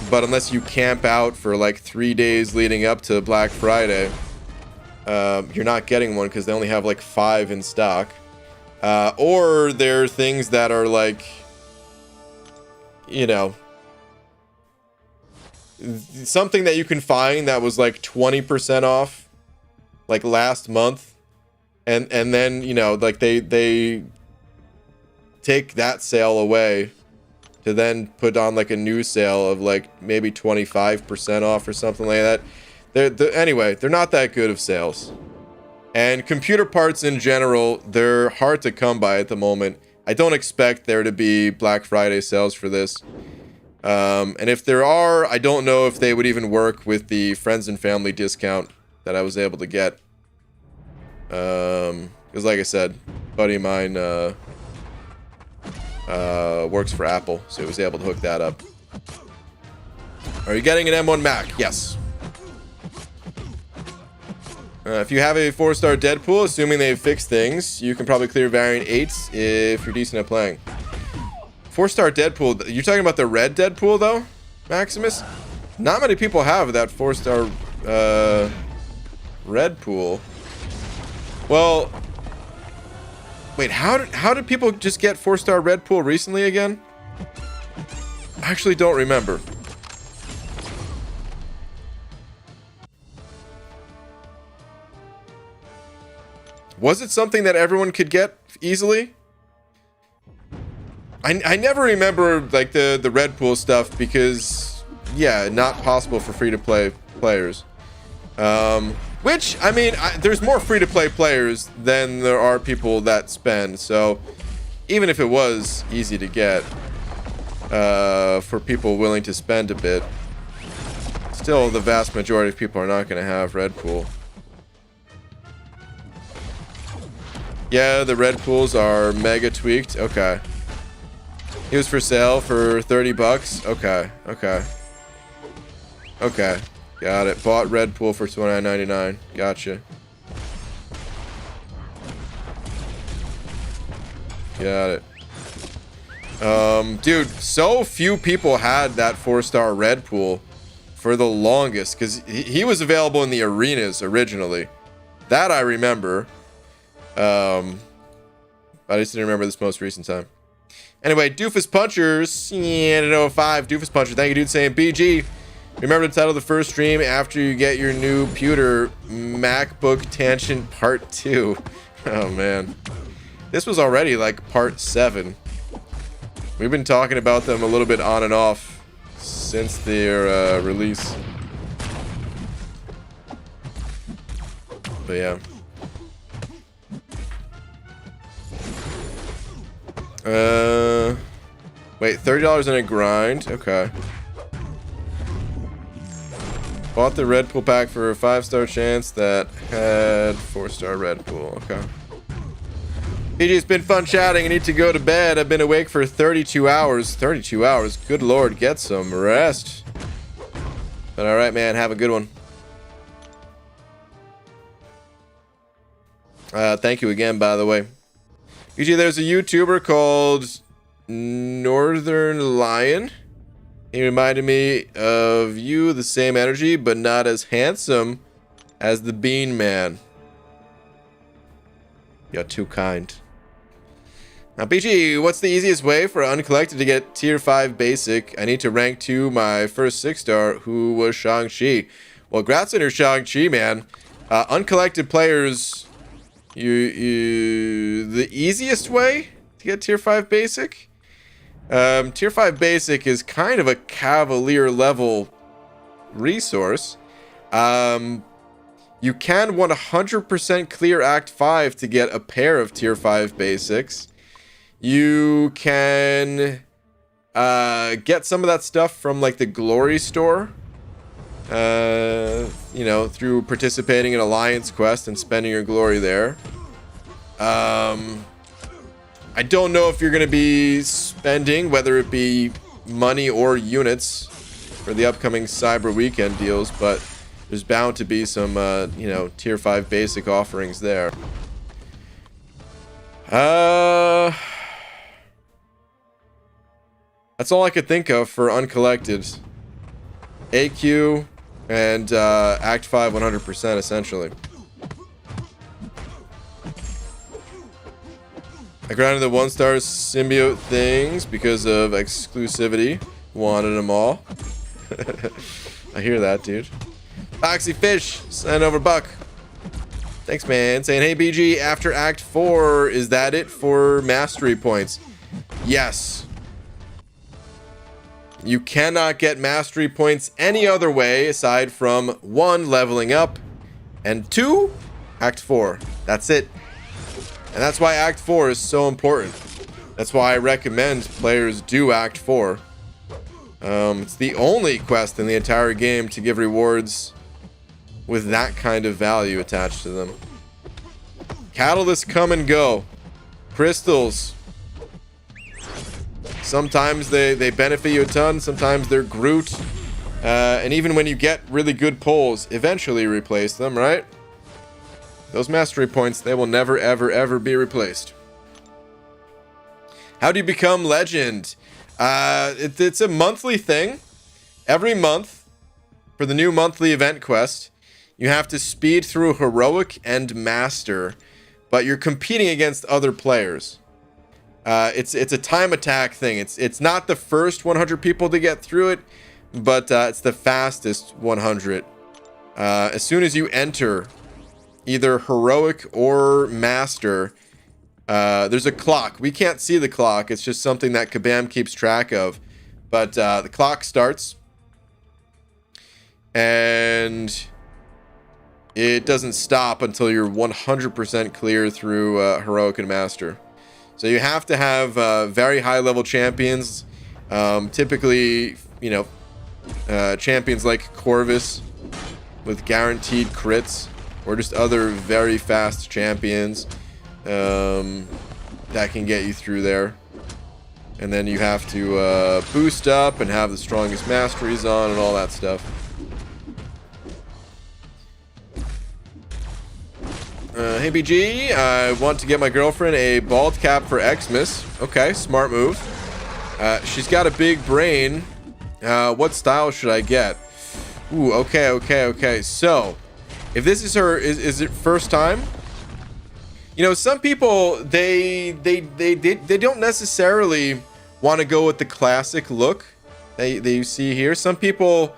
but unless you camp out for like 3 days leading up to Black Friday, you're not getting one because they only have like 5 in stock. Or there are things that are like, you know, something that you can find that was like 20% off like last month, and then, you know, like they take that sale away to then put on like a new sale of like maybe 25% off or something like that. Anyway, they're not that good of sales. And computer parts in general, they're hard to come by at the moment. I don't expect there to be Black Friday sales for this. And if there are, I don't know if they would even work with the friends and family discount that I was able to get. Because like I said, a buddy of mine works for Apple, so he was able to hook that up. Are you getting an M1 Mac? Yes. If you have a 4-star Deadpool, assuming they've fixed things, you can probably clear variant 8s if you're decent at playing. 4-star Deadpool, you're talking about the red Deadpool though, Maximus? Not many people have that 4-star red pool. Well, wait, how did people just get 4-star red pool recently again? I actually don't remember. Was it something that everyone could get easily? I never remember like the red pool stuff because, yeah, not possible for free-to-play players. Which, I mean, there's more free-to-play players than there are people that spend. So even if it was easy to get for people willing to spend a bit, still the vast majority of people are not going to have red pool. Yeah, the red pools are mega tweaked. Okay. He was for sale for 30 bucks. Okay. Okay. Okay. Got it. Bought red pool for $29.99. Gotcha. Got it. Dude, so few people had that 4-star red pool for the longest, because he was available in the arenas originally. That I remember. I just didn't remember this most recent time. Anyway, Doofus Punchers, yeah, 05, Doofus Puncher, thank you, dude, saying, BG, remember to title the first stream after you get your new pewter MacBook Tangent Part 2. Oh, man. This was already, like, Part 7. We've been talking about them a little bit on and off since their release. But, yeah. Wait, $30 in a grind. Okay. Bought the red pool pack for a 5-star chance that had 4-star red pool. Okay. PG, it's been fun chatting. I need to go to bed. I've been awake for 32 hours. 32 hours. Good lord, get some rest. But alright, man. Have a good one. Thank you again, by the way. PG, there's a YouTuber called Northern Lion. He reminded me of you, the same energy, but not as handsome as the Bean Man. You're too kind. Now, PG, what's the easiest way for Uncollected to get tier 5 basic? I need to rank 2 my first 6-star, who was Shang-Chi. Well, congrats on your Shang-Chi, man. Uncollected players, the easiest way to get tier 5 basic? Tier 5 basic is kind of a cavalier level resource. You can 100% clear Act 5 to get a pair of tier 5 basics. You can get some of that stuff from like the Glory store. You know, through participating in Alliance Quest and spending your glory there. I don't know if you're going to be spending, whether it be money or units, for the upcoming Cyber Weekend deals, but there's bound to be some, you know, tier 5 basic offerings there. That's all I could think of for Uncollected. AQ and Act 5 100% essentially. I grinded the 1-star symbiote things because of exclusivity. Wanted them all. I hear that, dude. Foxy Fish, send over buck. Thanks, man. Saying, hey, BG, after Act 4, is that it for mastery points? Yes. You cannot get mastery points any other way aside from 1, leveling up, and 2, Act 4. That's it. And that's why Act 4 is so important. That's why I recommend players do Act 4. It's the only quest in the entire game to give rewards with that kind of value attached to them. Catalysts come and go. Crystals. Sometimes they benefit you a ton. Sometimes they're Groot. And even when you get really good pulls, eventually replace them, right? Those mastery points, they will never, ever, ever be replaced. How do you become legend? It's a monthly thing. Every month, for the new monthly event quest, you have to speed through Heroic and Master, but you're competing against other players. It's a time attack thing. It's not the first 100 people to get through it, but it's the fastest 100. As soon as you enter either Heroic or Master, there's a clock. We can't see the clock. It's just something that Kabam keeps track of. But the clock starts, and it doesn't stop until you're 100% clear through Heroic and Master. So you have to have very high level champions. Typically, you know, champions like Corvus with guaranteed crits, or just other very fast champions that can get you through there. And then you have to boost up and have the strongest masteries on and all that stuff. Hey BG, I want to get my girlfriend a bald cap for Xmas. Okay, smart move. She's got a big brain. What style should I get? Ooh, okay. So, if this is her, is it first time? You know, some people they don't necessarily want to go with the classic look that you see here. Some people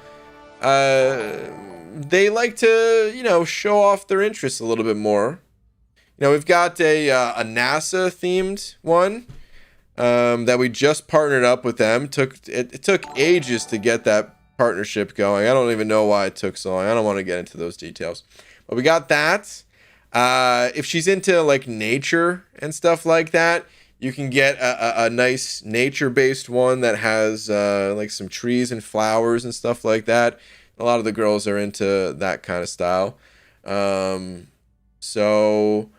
they like to, you know, show off their interests a little bit more. You know, we've got a NASA themed one that we just partnered up with them. It took ages to get that partnership going. I don't even know why it took so long. I don't want to get into those details, but we got that. If she's into like nature and stuff like that, you can get a nice nature-based one that has like some trees and flowers and stuff like that. A lot of the girls are into that kind of style. So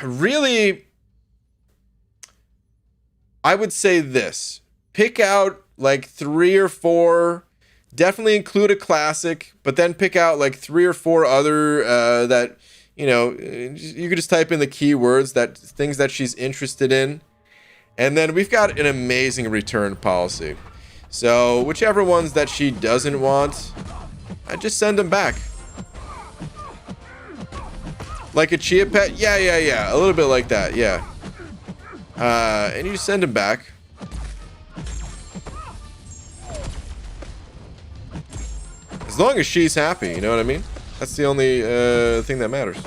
really, I would say this. Pick out like 3 or 4. Definitely include a classic, but then pick out like 3 or 4 other that, you know, you could just type in the keywords, that things that she's interested in. And then we've got an amazing return policy. So whichever ones that she doesn't want, I just send them back. Like a chia pet? Yeah. A little bit like that, yeah. And you just send them back. As long as she's happy, you know what I mean? That's the only thing that matters.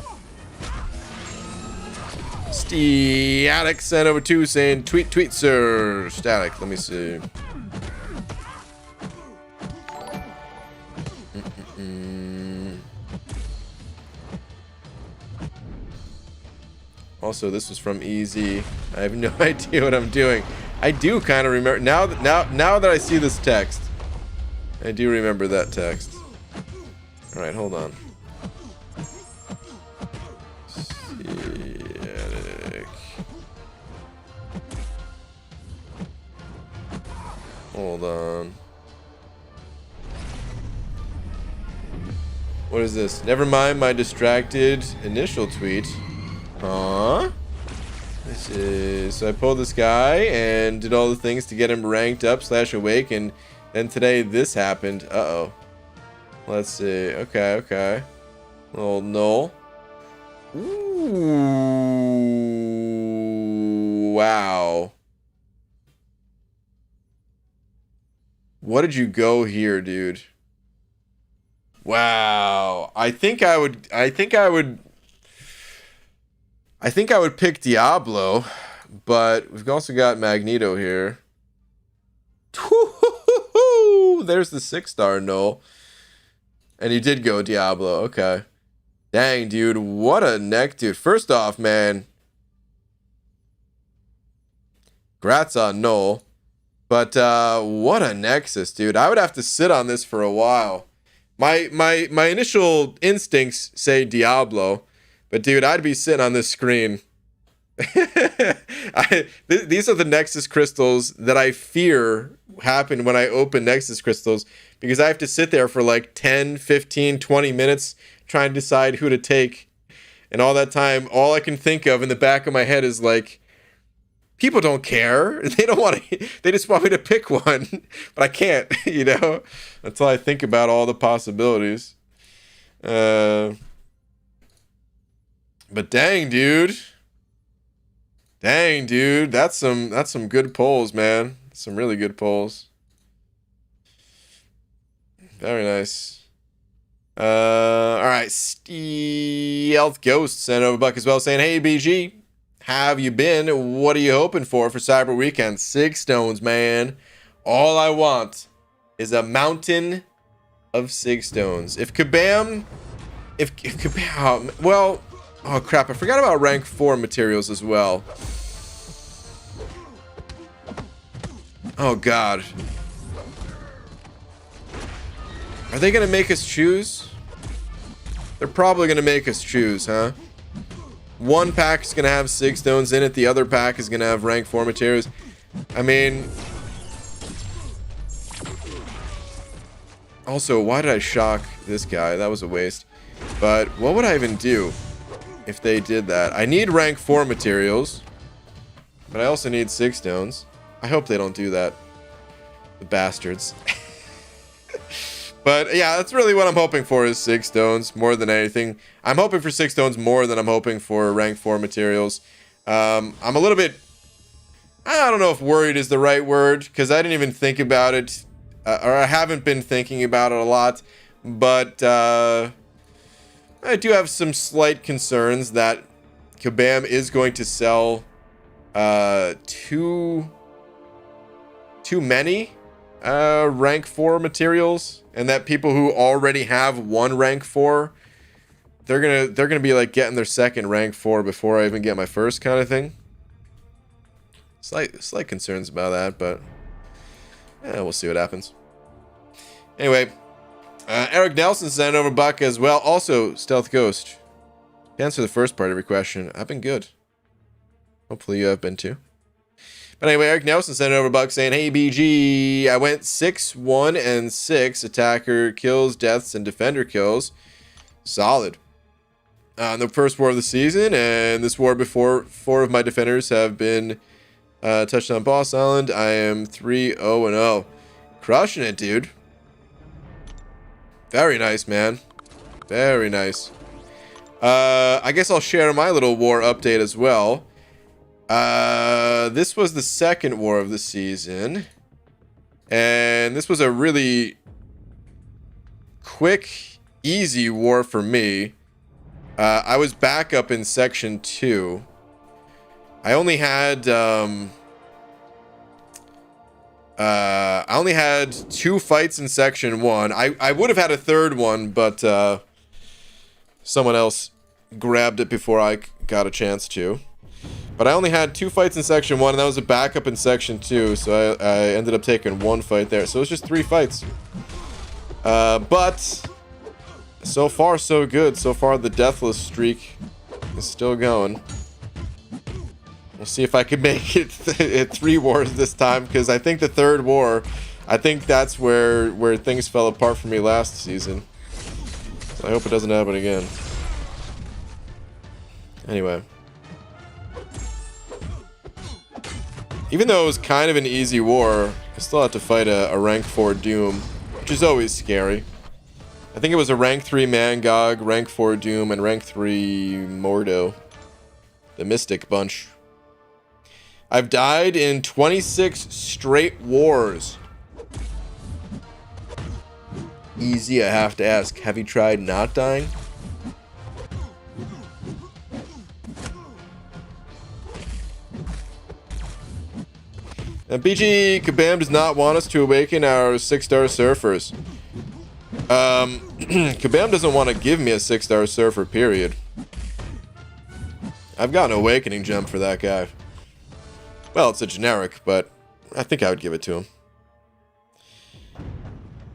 Static sent over 2 saying, tweet, sir. Static, let me see. Also, this was from Easy. I have no idea what I'm doing. I do kind of remember now that I see this text. I do remember that text. All right, hold on. Static. Hold on. What is this? Never mind my distracted initial tweet. Huh? This is... So I pulled this guy and did all the things to get him ranked up / awake, and then today this happened. Uh-oh. Let's see. Okay. Little null. Ooh. Wow. What did you go here, dude? Wow. I think I would pick Diablo, but we've also got Magneto here. There's the 6-star null. And you did go Diablo. Okay. Dang, dude. What a neck, dude. First off, man. Congrats on null. But what a nexus, dude. I would have to sit on this for a while. My initial instincts say Diablo. But dude, I'd be sitting on this screen. These are the Nexus crystals that I fear happen when I open Nexus crystals, because I have to sit there for like 10, 15, 20 minutes trying to decide who to take. And all that time, all I can think of in the back of my head is like, people don't care. They don't want to, they just want me to pick one, but I can't, you know, until I think about all the possibilities. But dang, dude. That's some good polls, man. Some really good polls. Very nice. All right. Stealth Ghost sent over a buck as well, saying, "Hey BG, have you been? What are you hoping for Cyber Weekend? 6 stones, man. All I want is a mountain of 6 stones. If Kabam, well." Oh crap, I forgot about rank 4 materials as well. Oh god. Are they gonna make us choose? They're probably gonna make us choose, huh? One pack is gonna have 6 stones in it, the other pack is gonna have rank 4 materials. I mean... Also, why did I shock this guy? That was a waste. But what would I even do? if they did that. I need rank 4 materials, but I also need 6 stones. I hope they don't do that. The bastards. But yeah, that's really what I'm hoping for, is 6 stones more than anything. I'm hoping for 6 stones more than I'm hoping for rank 4 materials. I'm a little bit, I don't know if worried is the right word, because I didn't even think about it, or I haven't been thinking about it a lot. But I do have some slight concerns that Kabam is going to sell too many rank 4 materials, and that people who already have one rank 4, they're gonna be like getting their second rank 4 before I even get my first, kind of thing. Slight concerns about that, but we'll see what happens. Anyway, Eric Nelson sent over Buck as well. Also, Stealth Ghost, to answer the first part of your question, I've been good. Hopefully you have been too. But anyway, Eric Nelson sent over Buck saying, "Hey BG, I went 6, 1, and 6. Attacker kills, deaths, and defender kills. Solid. On the first war of the season, and this war before, 4 of my defenders have been touched on Boss Island. I am 3-0-0. Crushing it, dude. Very nice, man. Very nice. I guess I'll share my little war update as well. This was the second war of the season, and this was a really quick, easy war for me. I was back up in section 2. I only had 2 fights in section 1. I would have had a third one, but someone else grabbed it before I got a chance to. But I only had 2 fights in section 1, and that was a backup in section 2, so I ended up taking 1 fight there. So it was just 3 fights. But so far, so good. So far, the deathless streak is still going. We'll see if I can make it 3 wars this time, because I think the 3rd war, I think that's where things fell apart for me last season. So I hope it doesn't happen again. Anyway. Even though it was kind of an easy war, I still had to fight a rank 4 Doom, which is always scary. I think it was a rank 3 Mangog, rank 4 Doom, and rank 3 Mordo. The Mystic bunch. I've died in 26 straight wars. Easy, I have to ask. Have you tried not dying? And BG Kabam does not want us to awaken our 6-star surfers. Kabam doesn't want to give me a 6-star surfer, period. I've got an awakening gem for that guy. Well, it's a generic, but I think I would give it to him.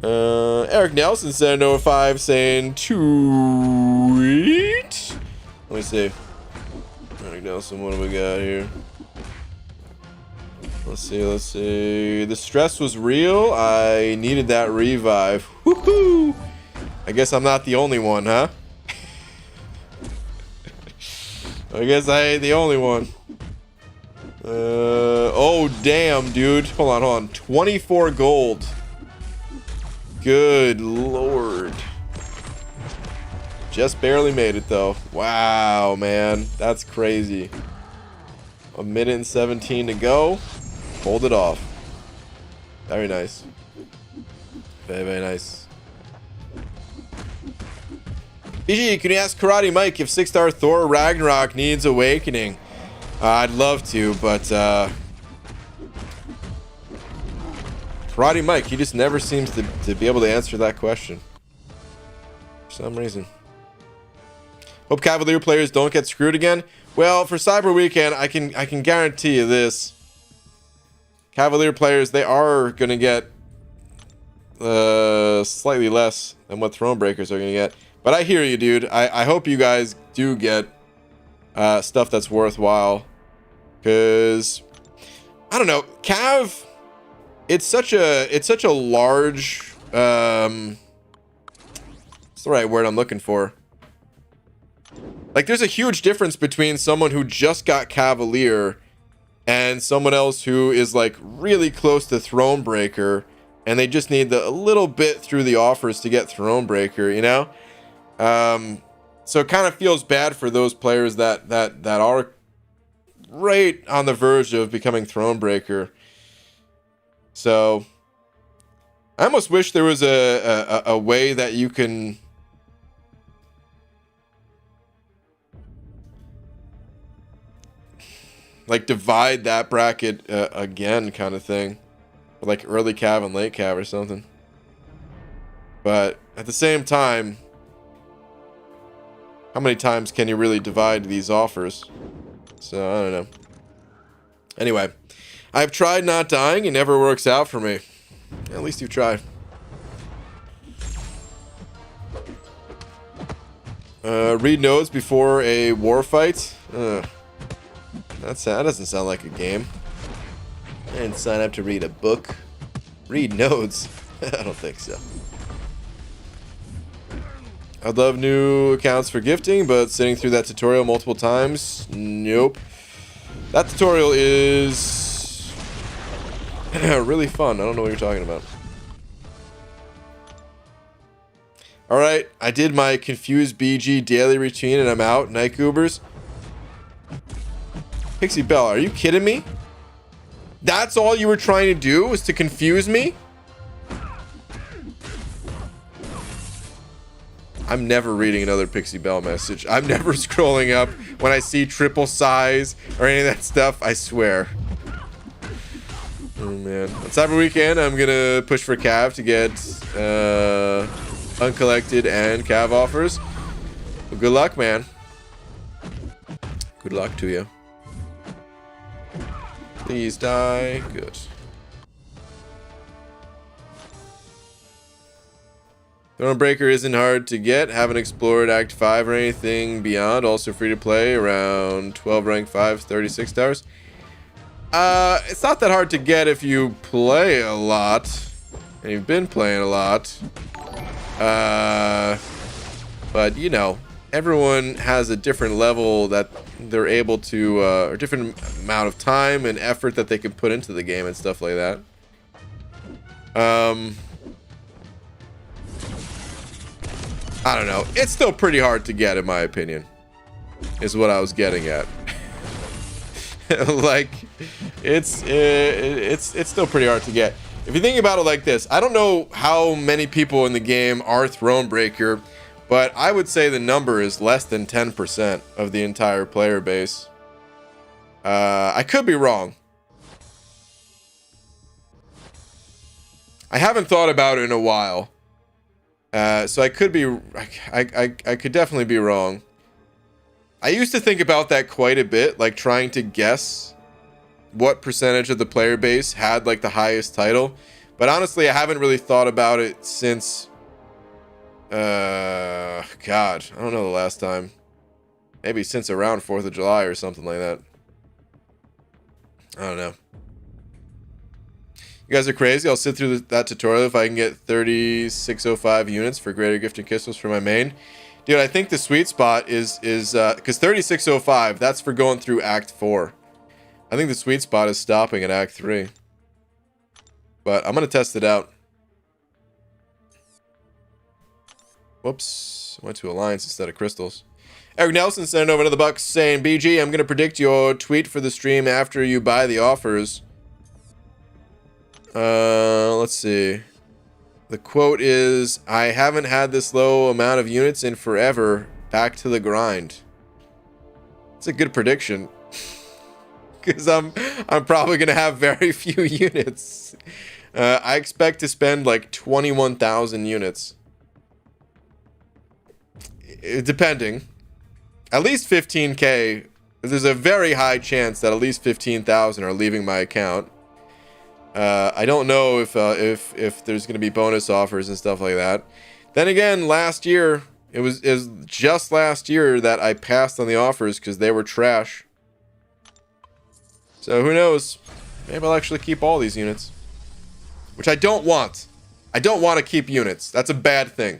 Eric Nelson sent over 5 saying, tweet. Let me see. Eric Nelson, what do we got here? Let's see. The stress was real. I needed that revive. Woohoo! I guess I'm not the only one, huh? I guess I ain't the only one. Oh, damn, dude. Hold on. 24 gold. Good lord. Just barely made it, though. Wow, man. That's crazy. 1 minute and 17 to go. Hold it off. Very nice. Very, very nice. BG, can you ask Karate Mike if 6-star Thor Ragnarok needs awakening? I'd love to, but Karate Mike, he just never seems to be able to answer that question. For some reason. Hope Cavalier players don't get screwed again. Well, for Cyber Weekend, I can guarantee you this. Cavalier players, they are going to get slightly less than what Thronebreakers are going to get. But I hear you, dude. I hope you guys do get stuff that's worthwhile. Because, I don't know, Cav, it's such a large, what's the right word I'm looking for? Like, there's a huge difference between someone who just got Cavalier and someone else who is, like, really close to Thronebreaker, and they just need a little bit through the offers to get Thronebreaker, you know? So it kind of feels bad for those players that are right on the verge of becoming Thronebreaker. So I almost wish there was a way that you can like divide that bracket again, kind of thing, like early Cav and late Cav or something. But at the same time, how many times can you really divide these offers? So I don't know. Anyway, I've tried not dying. It never works out for me. At least you've tried. Read notes before a war fight. That doesn't sound like a game. I didn't sign up to read a book. Read notes. I don't think so. I'd love new accounts for gifting, but sitting through that tutorial multiple times, nope. That tutorial is really fun. I don't know what you're talking about. Alright, I did my Confused BG daily routine and I'm out. Night goobers. Pixie Bell, are you kidding me? That's all you were trying to do, was to confuse me? I'm never reading another Pixie Bell message. I'm never scrolling up when I see triple size or any of that stuff, I swear. Oh man. On Cyber Weekend, I'm gonna push for Cav to get uncollected and Cav offers. Well, good luck, man. Good luck to you. Please die. Good. Thronebreaker isn't hard to get. Haven't explored Act 5 or anything beyond. Also free to play. Around 12 rank 5, 36 stars. It's not that hard to get if you play a lot. And you've been playing a lot. But, you know, everyone has a different level that they're able to, or different amount of time and effort that they can put into the game and stuff like that. I don't know. It's still pretty hard to get, in my opinion, is what I was getting at. Like, it's still pretty hard to get. If you think about it like this, I don't know how many people in the game are Thronebreaker, but I would say the number is less than 10% of the entire player base. I could be wrong. I haven't thought about it in a while. So I could be, I could definitely be wrong. I used to think about that quite a bit, like trying to guess what percentage of the player base had like the highest title. But honestly, I haven't really thought about it since, God, I don't know the last time. Maybe since around 4th of July or something like that. I don't know. You guys are crazy. I'll sit through that tutorial if I can get 3605 units for greater gift and crystals for my main. Dude, I think the sweet spot is because 3605, that's for going through Act 4. I think the sweet spot is stopping at Act 3. But I'm going to test it out. Whoops. I went to Alliance instead of crystals. Eric Nelson sent over to the Bucks saying, BG, I'm going to predict your tweet for the stream after you buy the offers. Let's see. The quote is, I haven't had this low amount of units in forever. Back to the grind. It's a good prediction. Because I'm probably going to have very few units. I expect to spend like 21,000 units. Depending. At least 15k. There's a very high chance that at least 15,000 are leaving my account. I don't know if there's going to be bonus offers and stuff like that. Then again, last year, it was just last year that I passed on the offers because they were trash. So who knows? Maybe I'll actually keep all these units. Which I don't want. I don't want to keep units. That's a bad thing.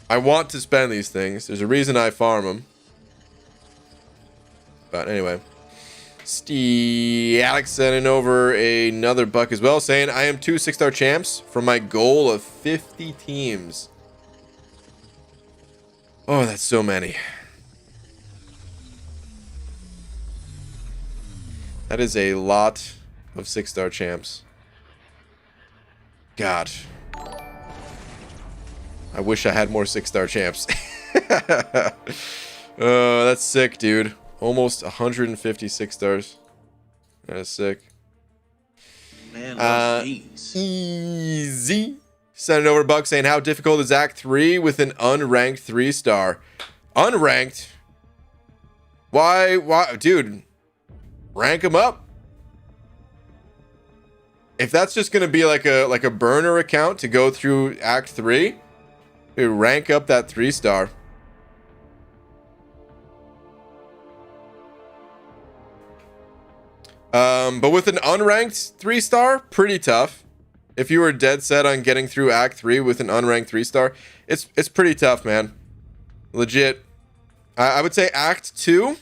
I want to spend these things. There's a reason I farm them. But anyway. Alex sending over another buck as well, saying I am 2 6-star champs for my goal of 50 teams. Oh, that's so many. That is a lot of 6-star champs. God. I wish I had more 6-star champs. Oh, that's sick, dude. Almost 156 stars. That is sick. Man, easy. Sending over Buck saying, how difficult is Act 3 with an unranked 3-star? Unranked? Why? Dude, rank them up. If that's just going to be like a burner account to go through Act 3, dude, rank up that 3-star. But with an unranked 3-star, pretty tough. If you were dead set on getting through Act 3 with an unranked 3-star, it's pretty tough, man. Legit. I would say Act 2.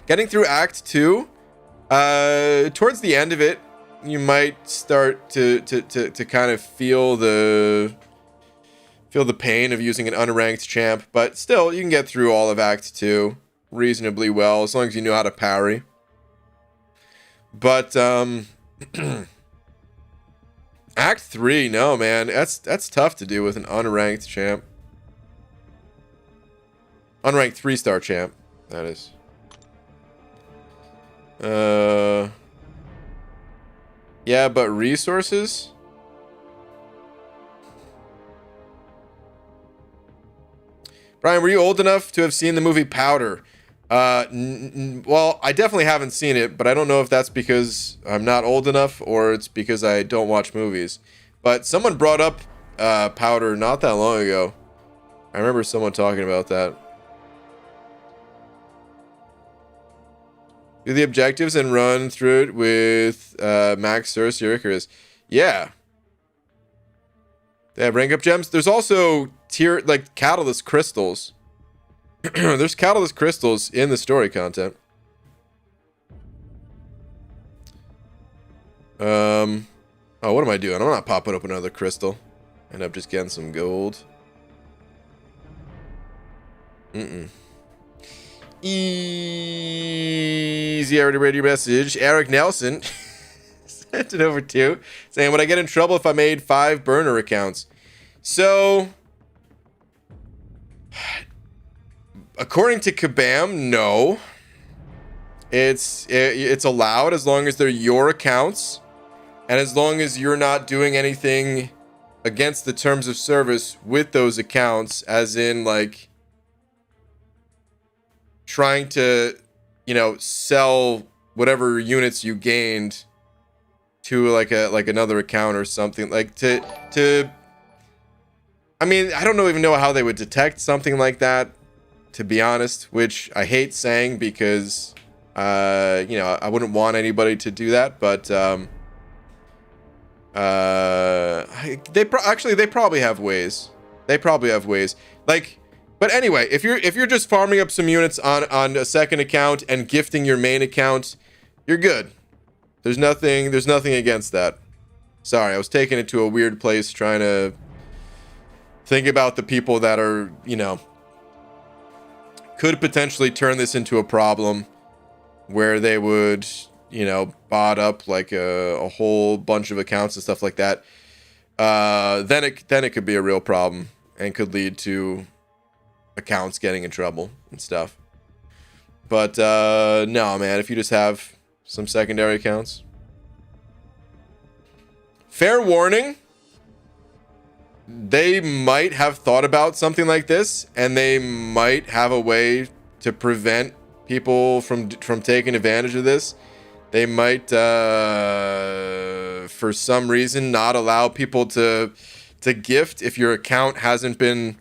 Getting through Act 2, towards the end of it, you might start to kind of feel the pain of using an unranked champ, but still, you can get through all of Act 2 reasonably well, as long as you know how to parry. But Act 3, no, man, that's tough to do with an unranked champ. Unranked 3-star champ, that is. Yeah, but resources? Brian, were you old enough to have seen the movie Powder? Well, I definitely haven't seen it, but I don't know if that's because I'm not old enough or it's because I don't watch movies. But someone brought up Powder not that long ago. I remember someone talking about that. Do the objectives and run through it with Max, Sersi, or Icarus. Yeah. They have rank up gems. There's also catalyst crystals. There's catalyst crystals in the story content. Oh, what am I doing? I'm not popping up another crystal. End up just getting some gold. Easy. I already read your message. Eric Nelson sent it over too, saying, would I get in trouble if I made 5 burner accounts? So, according to Kabam, no. It's allowed as long as they're your accounts, and as long as you're not doing anything against the terms of service with those accounts, as in like trying to, sell whatever units you gained to like another account or something, like to I mean, I don't even know how they would detect something like that, to be honest, which I hate saying because I wouldn't want anybody to do that, but they probably have ways. Like, but anyway, if you're just farming up some units on a second account and gifting your main account, you're good. There's nothing against that. Sorry, I was taking it to a weird place trying to think about the people that are, could potentially turn this into a problem where they would, bot up like a whole bunch of accounts and stuff like that. Then it could be a real problem and could lead to accounts getting in trouble and stuff. But no, man, if you just have some secondary accounts. Fair warning. They might have thought about something like this, and they might have a way to prevent people from taking advantage of this. They might, for some reason, not allow people to gift if your account hasn't been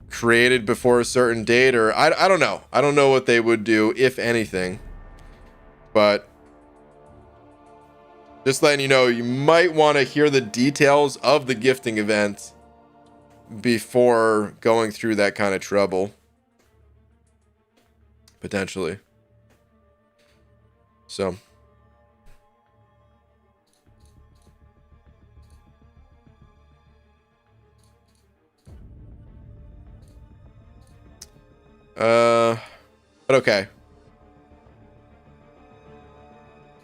created before a certain date, or I don't know. I don't know what they would do, if anything. But just letting you know, you might want to hear the details of the gifting event before going through that kind of trouble. Potentially. So. But okay.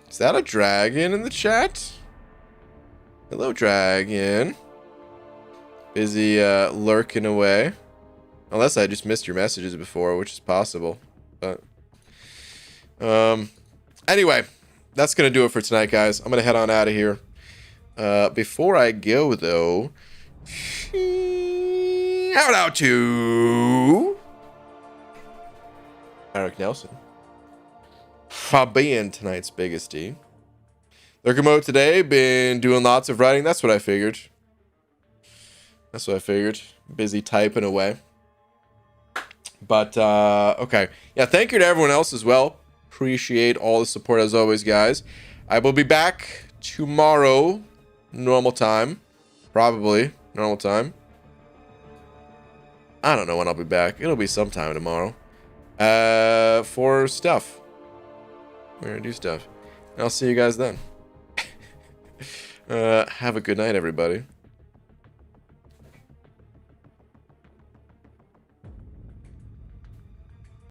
Is that a dragon in the chat? Hello, dragon. Busy lurking away. Unless I just missed your messages before, which is possible. But anyway, that's gonna do it for tonight, guys. I'm gonna head on out of here. Before I go though, shout out to Eric Nelson for being tonight's biggest D. Lurker mode today, been doing lots of writing. That's what I figured. Busy typing away. But, okay. Yeah, thank you to everyone else as well. Appreciate all the support as always, guys. I will be back tomorrow. Normal time. Probably. Normal time. I don't know when I'll be back. It'll be sometime tomorrow. For stuff. We're gonna do stuff. And I'll see you guys then. Have a good night, everybody.